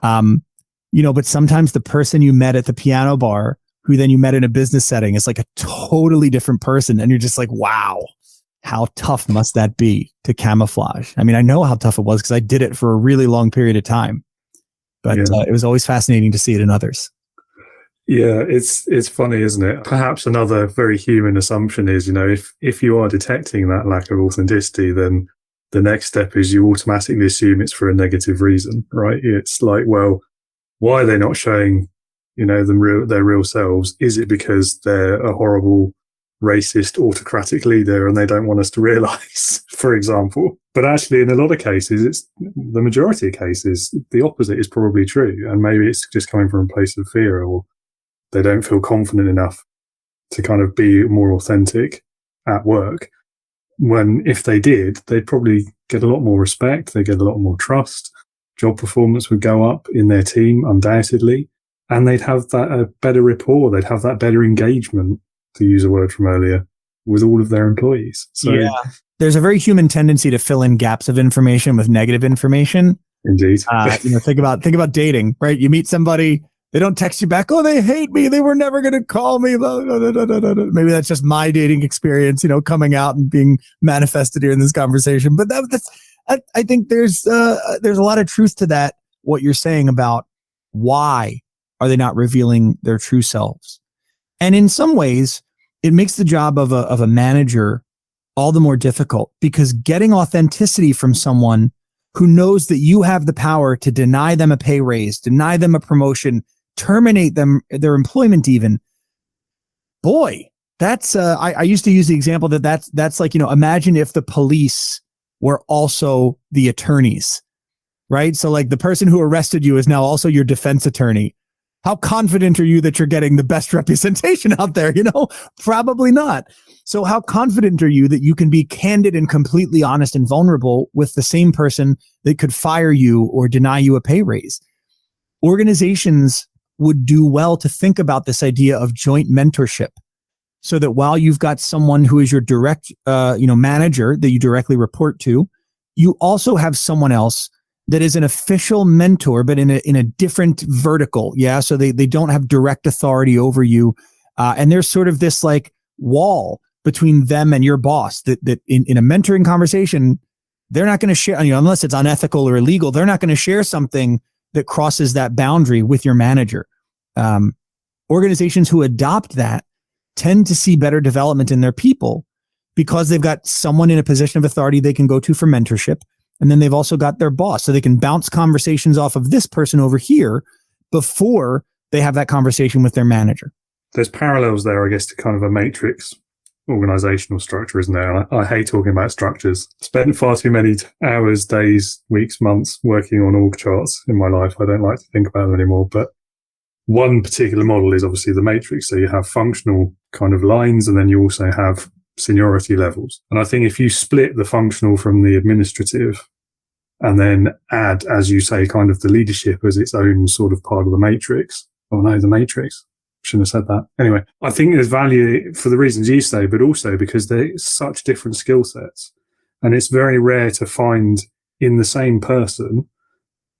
But sometimes the person you met at the piano bar, who then you met in a business setting, is like a totally different person. And you're just like, wow, how tough must that be to camouflage? I mean, I know how tough it was because I did it for a really long period of time. But it was always fascinating to see it in others. Yeah, it's funny, isn't it? Perhaps another very human assumption is, if you are detecting that lack of authenticity, then the next step is you automatically assume it's for a negative reason, right? It's like, well, why are they not showing, their real selves? Is it because they're a horrible, racist, autocratic leader and they don't want us to realize, for example? But actually, in a lot of cases, it's the majority of cases, the opposite is probably true. And maybe it's just coming from a place of fear, or they don't feel confident enough to kind of be more authentic at work. When if they did, they'd probably get a lot more respect. They'd get a lot more trust. Job performance would go up in their team, undoubtedly. And they'd have that better rapport. They'd have that better engagement, to use a word from earlier, with all of their employees. So yeah, there's a very human tendency to fill in gaps of information with negative information. Indeed. Think about dating, right? You meet somebody, they don't text you back. Oh, they hate me. They were never going to call me. Maybe that's just my dating experience, coming out and being manifested here in this conversation. But I think there's a lot of truth to that. What you're saying about why are they not revealing their true selves? And in some ways, it makes the job of a manager all the more difficult, because getting authenticity from someone who knows that you have the power to deny them a pay raise, deny them a promotion, terminate them, their employment even. Boy, that's, I used to use the example that's like, imagine if the police were also the attorneys, right? So like the person who arrested you is now also your defense attorney. How confident are you that you're getting the best representation out there? Probably not. So how confident are you that you can be candid and completely honest and vulnerable with the same person that could fire you or deny you a pay raise? Organizations would do well to think about this idea of joint mentorship, so that while you've got someone who is your direct, manager that you directly report to, you also have someone else that is an official mentor, but in a different vertical. Yeah. So they don't have direct authority over you. And there's sort of this like wall between them and your boss that in a mentoring conversation, they're not going to share, unless it's unethical or illegal, they're not going to share something that crosses that boundary with your manager. Organizations who adopt that tend to see better development in their people, because they've got someone in a position of authority they can go to for mentorship. And then they've also got their boss, so they can bounce conversations off of this person over here before they have that conversation with their manager. There's parallels there, I guess, to kind of a matrix organizational structure, isn't there? I hate talking about structures. Spent far too many hours, days, weeks, months working on org charts in my life. I don't like to think about them anymore. But one particular model is obviously the matrix. So you have functional kind of lines, and then you also have seniority levels. And I think if you split the functional from the administrative and then add, as you say, kind of the leadership as its own sort of part of the matrix. Oh no, the matrix. Shouldn't have said that. Anyway, I think there's value for the reasons you say, but also because they're such different skill sets. And it's very rare to find in the same person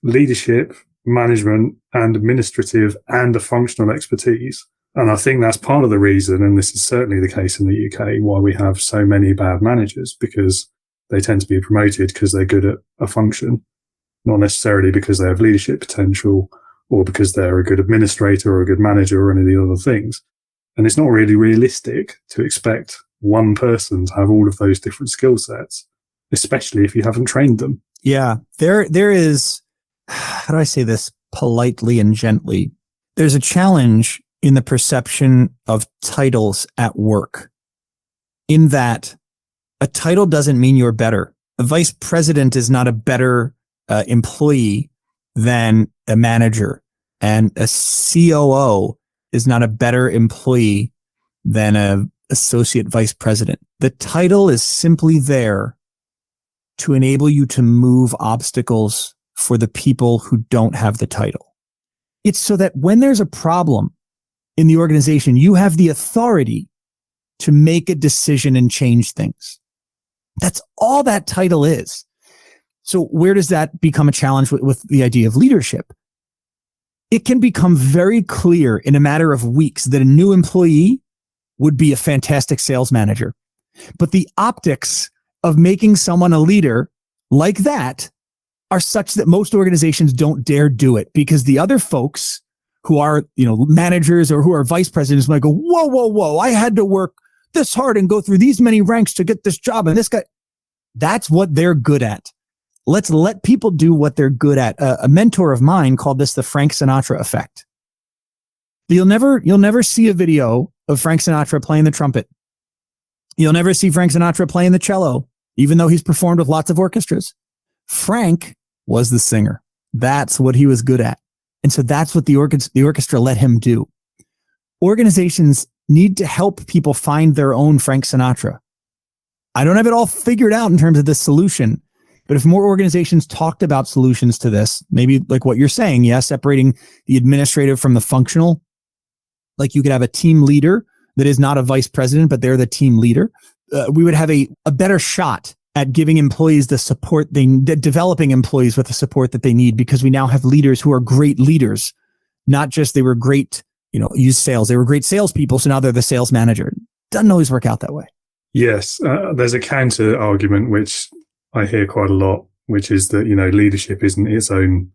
leadership, management, and administrative and a functional expertise. And I think that's part of the reason, and this is certainly the case in the UK, why we have so many bad managers, because they tend to be promoted because they're good at a function, not necessarily because they have leadership potential or because they're a good administrator or a good manager or any of the other things. And it's not really realistic to expect one person to have all of those different skill sets, especially if you haven't trained them. Yeah, there is, how do I say this politely and gently? There's a challenge in the perception of titles at work, in that a title doesn't mean you're better. A vice president is not a better employee than a manager. And a COO is not a better employee than an associate vice president. The title is simply there to enable you to move obstacles for the people who don't have the title. It's so that when there's a problem in the organization, you have the authority to make a decision and change things. That's all that title is. So where does that become a challenge with the idea of leadership? It can become very clear in a matter of weeks that a new employee would be a fantastic sales manager. But the optics of making someone a leader like that are such that most organizations don't dare do it, because the other folks who are, managers or who are vice presidents might go, whoa, I had to work this hard and go through these many ranks to get this job. And this guy, that's what they're good at. Let's let people do what they're good at. A mentor of mine called this the Frank Sinatra effect. You'll never see a video of Frank Sinatra playing the trumpet. You'll never see Frank Sinatra playing the cello, even though he's performed with lots of orchestras. Frank was the singer. That's what he was good at. And so that's what the orchestra let him do. Organizations need to help people find their own Frank Sinatra. I don't have it all figured out in terms of the solution, but if more organizations talked about solutions to this, maybe like what you're saying, separating the administrative from the functional, like you could have a team leader that is not a vice president, but they're the team leader. We would have a better shot at giving employees the support developing employees with the support that they need, because we now have leaders who are great leaders, not just they were great, use sales. They were great salespeople, so now they're the sales manager. Doesn't always work out that way. Yes, there's a counter argument which I hear quite a lot, which is that leadership isn't its own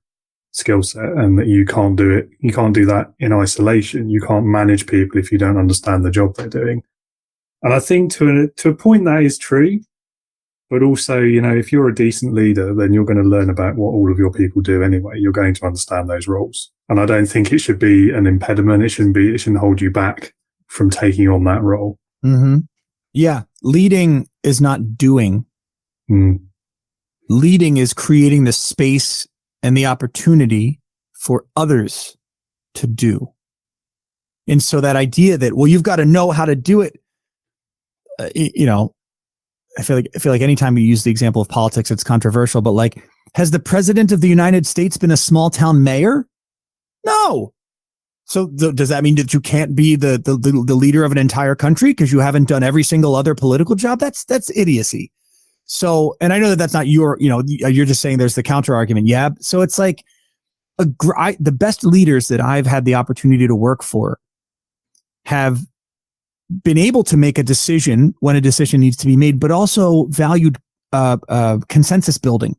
skill set, and that you can't do it. You can't do that in isolation. You can't manage people if you don't understand the job they're doing. And I think to a point that is true. But also, if you're a decent leader, then you're going to learn about what all of your people do anyway. You're going to understand those roles. And I don't think it should be an impediment. It shouldn't hold you back from taking on that role. Mm-hmm. Yeah. Leading is not doing. Leading is creating the space and the opportunity for others to do. And so that idea that, well, you've got to know how to do it, I feel like anytime you use the example of politics, it's controversial, but like, has the president of the United States been a small town mayor? No. So does that mean that you can't be the leader of an entire country because you haven't done every single other political job? That's idiocy. So, and I know that that's not you're just saying there's the counter argument. Yeah. So it's like the best leaders that I've had the opportunity to work for have been able to make a decision when a decision needs to be made, but also valued consensus building.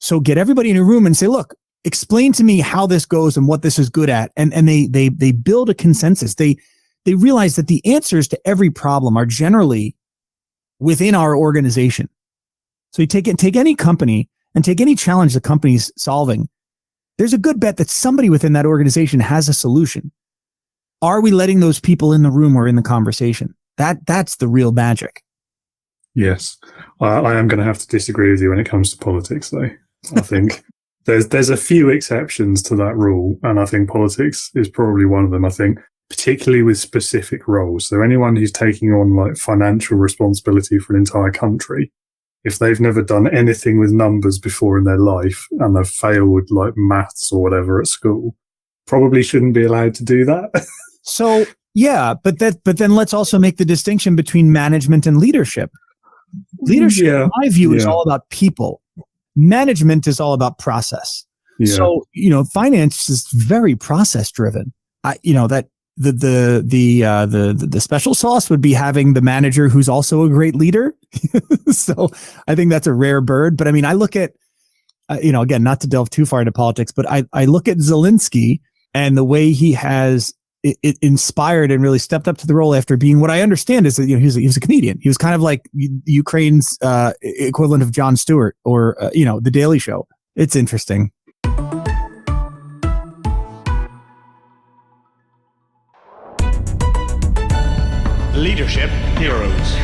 So get everybody in a room and say, look, explain to me how this goes and what this is good at. And they build a consensus. They realize that the answers to every problem are generally within our organization. So you take any company and take any challenge the company's solving. There's a good bet that somebody within that organization has a solution. Are we letting those people in the room or in the conversation? That's the real magic. Yes. I am going to have to disagree with you when it comes to politics, though. I think there's a few exceptions to that rule, and I think politics is probably one of them. I think particularly with specific roles. So anyone who's taking on like financial responsibility for an entire country, if they've never done anything with numbers before in their life and they've failed like maths or whatever at school, probably shouldn't be allowed to do that. So yeah, but then let's also make the distinction between management and leadership. Leadership, in my view, is all about people. Management is all about process. Yeah. So, finance is very process driven. That the special sauce would be having the manager who's also a great leader. So I think that's a rare bird. But I mean, I look at, again, not to delve too far into politics, but I look at Zelensky and the way he has it inspired and really stepped up to the role after being, what I understand is that, he was a comedian. He was kind of like Ukraine's equivalent of Jon Stewart or, The Daily Show. It's interesting. Leadership heroes.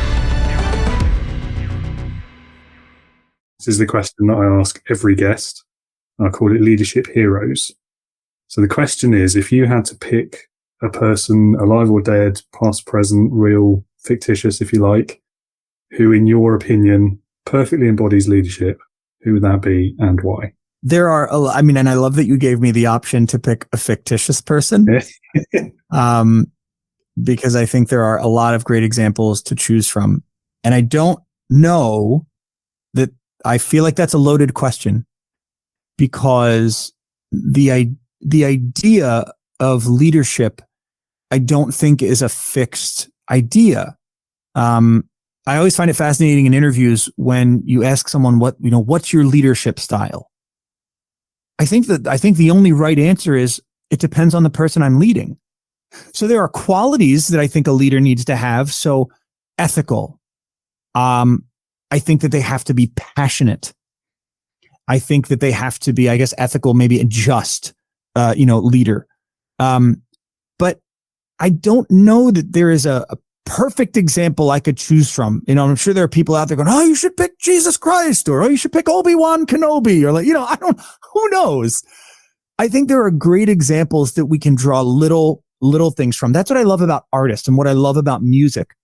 This is the question that I ask every guest. I call it leadership heroes. So the question is, if you had to pick a person, alive or dead, past, present, real, fictitious, if you like, who in your opinion perfectly embodies leadership, who would that be and why? There are, and I love that you gave me the option to pick a fictitious person. Because I think there are a lot of great examples to choose from. And I don't know that I feel like that's a loaded question, because the idea of leadership, I don't think is a fixed idea. I always find it fascinating in interviews when you ask someone what's your leadership style? I think the only right answer is it depends on the person I'm leading. So there are qualities that I think a leader needs to have. So ethical. I think that they have to be passionate. I think that they have to be, ethical, maybe a just, leader. But I don't know that there is a perfect example I could choose from. I'm sure there are people out there going, oh, you should pick Jesus Christ, or, oh, you should pick Obi-Wan Kenobi, or who knows? I think there are great examples that we can draw little things from. That's what I love about artists and what I love about music.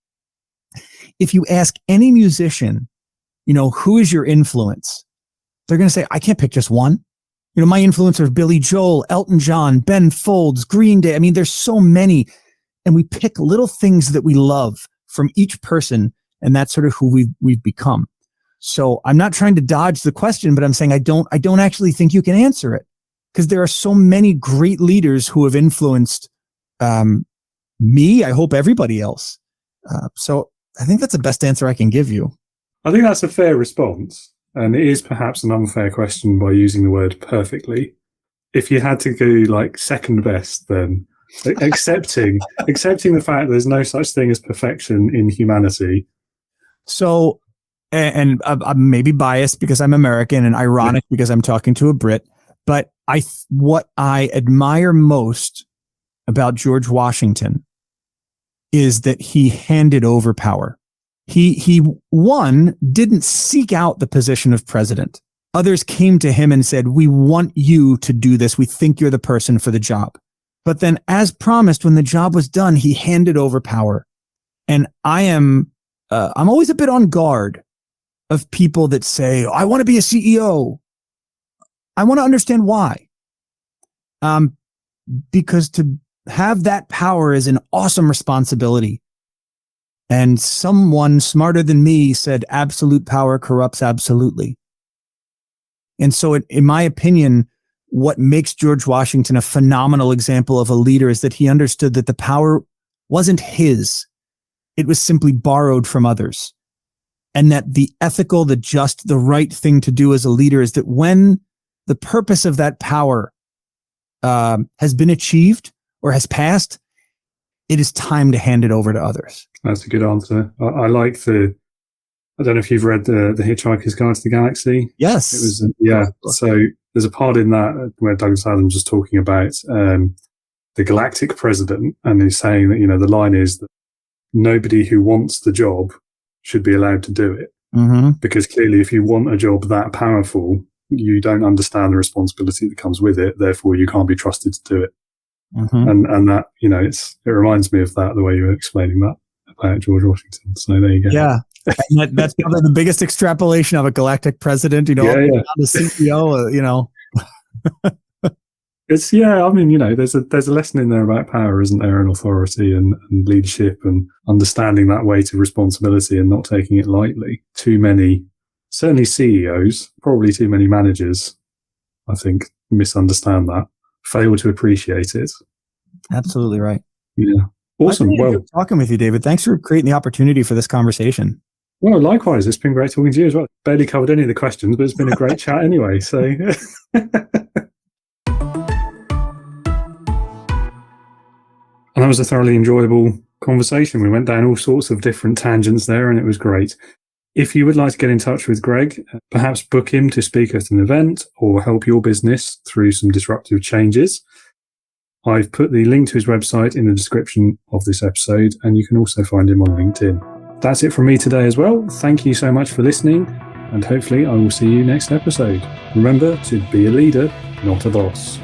If you ask any musician, who is your influence? They're going to say, I can't pick just one. My influencers are Billy Joel, Elton John, Ben Folds, Green Day. There's so many. And we pick little things that we love from each person. And that's sort of who we've become. So I'm not trying to dodge the question, but I'm saying I don't actually think you can answer it, because there are so many great leaders who have influenced me. I hope everybody else. So I think that's the best answer I can give you. I think that's a fair response. And it is perhaps an unfair question by using the word perfectly. If you had to go second best, then accepting the fact there's no such thing as perfection in humanity. So, and I'm maybe biased because I'm American and ironic because I'm talking to a Brit, but what I admire most about George Washington is that he handed over power. He didn't seek out the position of president. Others came to him and said, we want you to do this. We think you're the person for the job. But then, as promised, when the job was done, he handed over power. And I'm always a bit on guard of people that say, I want to be a CEO. I want to understand why. Because to have that power is an awesome responsibility. And someone smarter than me said, absolute power corrupts absolutely. And so in my opinion, what makes George Washington a phenomenal example of a leader is that he understood that the power wasn't his. It was simply borrowed from others. And that the ethical, the just, the right thing to do as a leader is that when the purpose of that power has been achieved or has passed, it is time to hand it over to others. That's a good answer. I like I don't know if you've read the Hitchhiker's Guide to the Galaxy. Yes. It was, yeah. So there's a part in that where Douglas Adams was talking about the galactic president, and he's saying that, the line is that nobody who wants the job should be allowed to do it. Mm-hmm. Because clearly if you want a job that powerful, you don't understand the responsibility that comes with it. Therefore, you can't be trusted to do it. Mm-hmm. And that, it reminds me of that, the way you were explaining that about George Washington. So there you go. Yeah. That's probably the biggest extrapolation of a galactic president, the CEO, It's, there's a lesson in there about power, isn't there, and authority and leadership and understanding that weight of responsibility and not taking it lightly. Too many, certainly CEOs, probably too many managers, I think, misunderstand that, fail to appreciate it. Absolutely right. Yeah. Awesome. Well, talking with you, David. Thanks for creating the opportunity for this conversation. Well, likewise. It's been great talking to you as well. Barely covered any of the questions, but it's been a great chat anyway. So. And that was a thoroughly enjoyable conversation. We went down all sorts of different tangents there, and it was great. If you would like to get in touch with Greg, perhaps book him to speak at an event or help your business through some disruptive changes, I've put the link to his website in the description of this episode, and you can also find him on LinkedIn. That's it from me today as well. Thank you so much for listening, and hopefully I will see you next episode. Remember to be a leader, not a boss.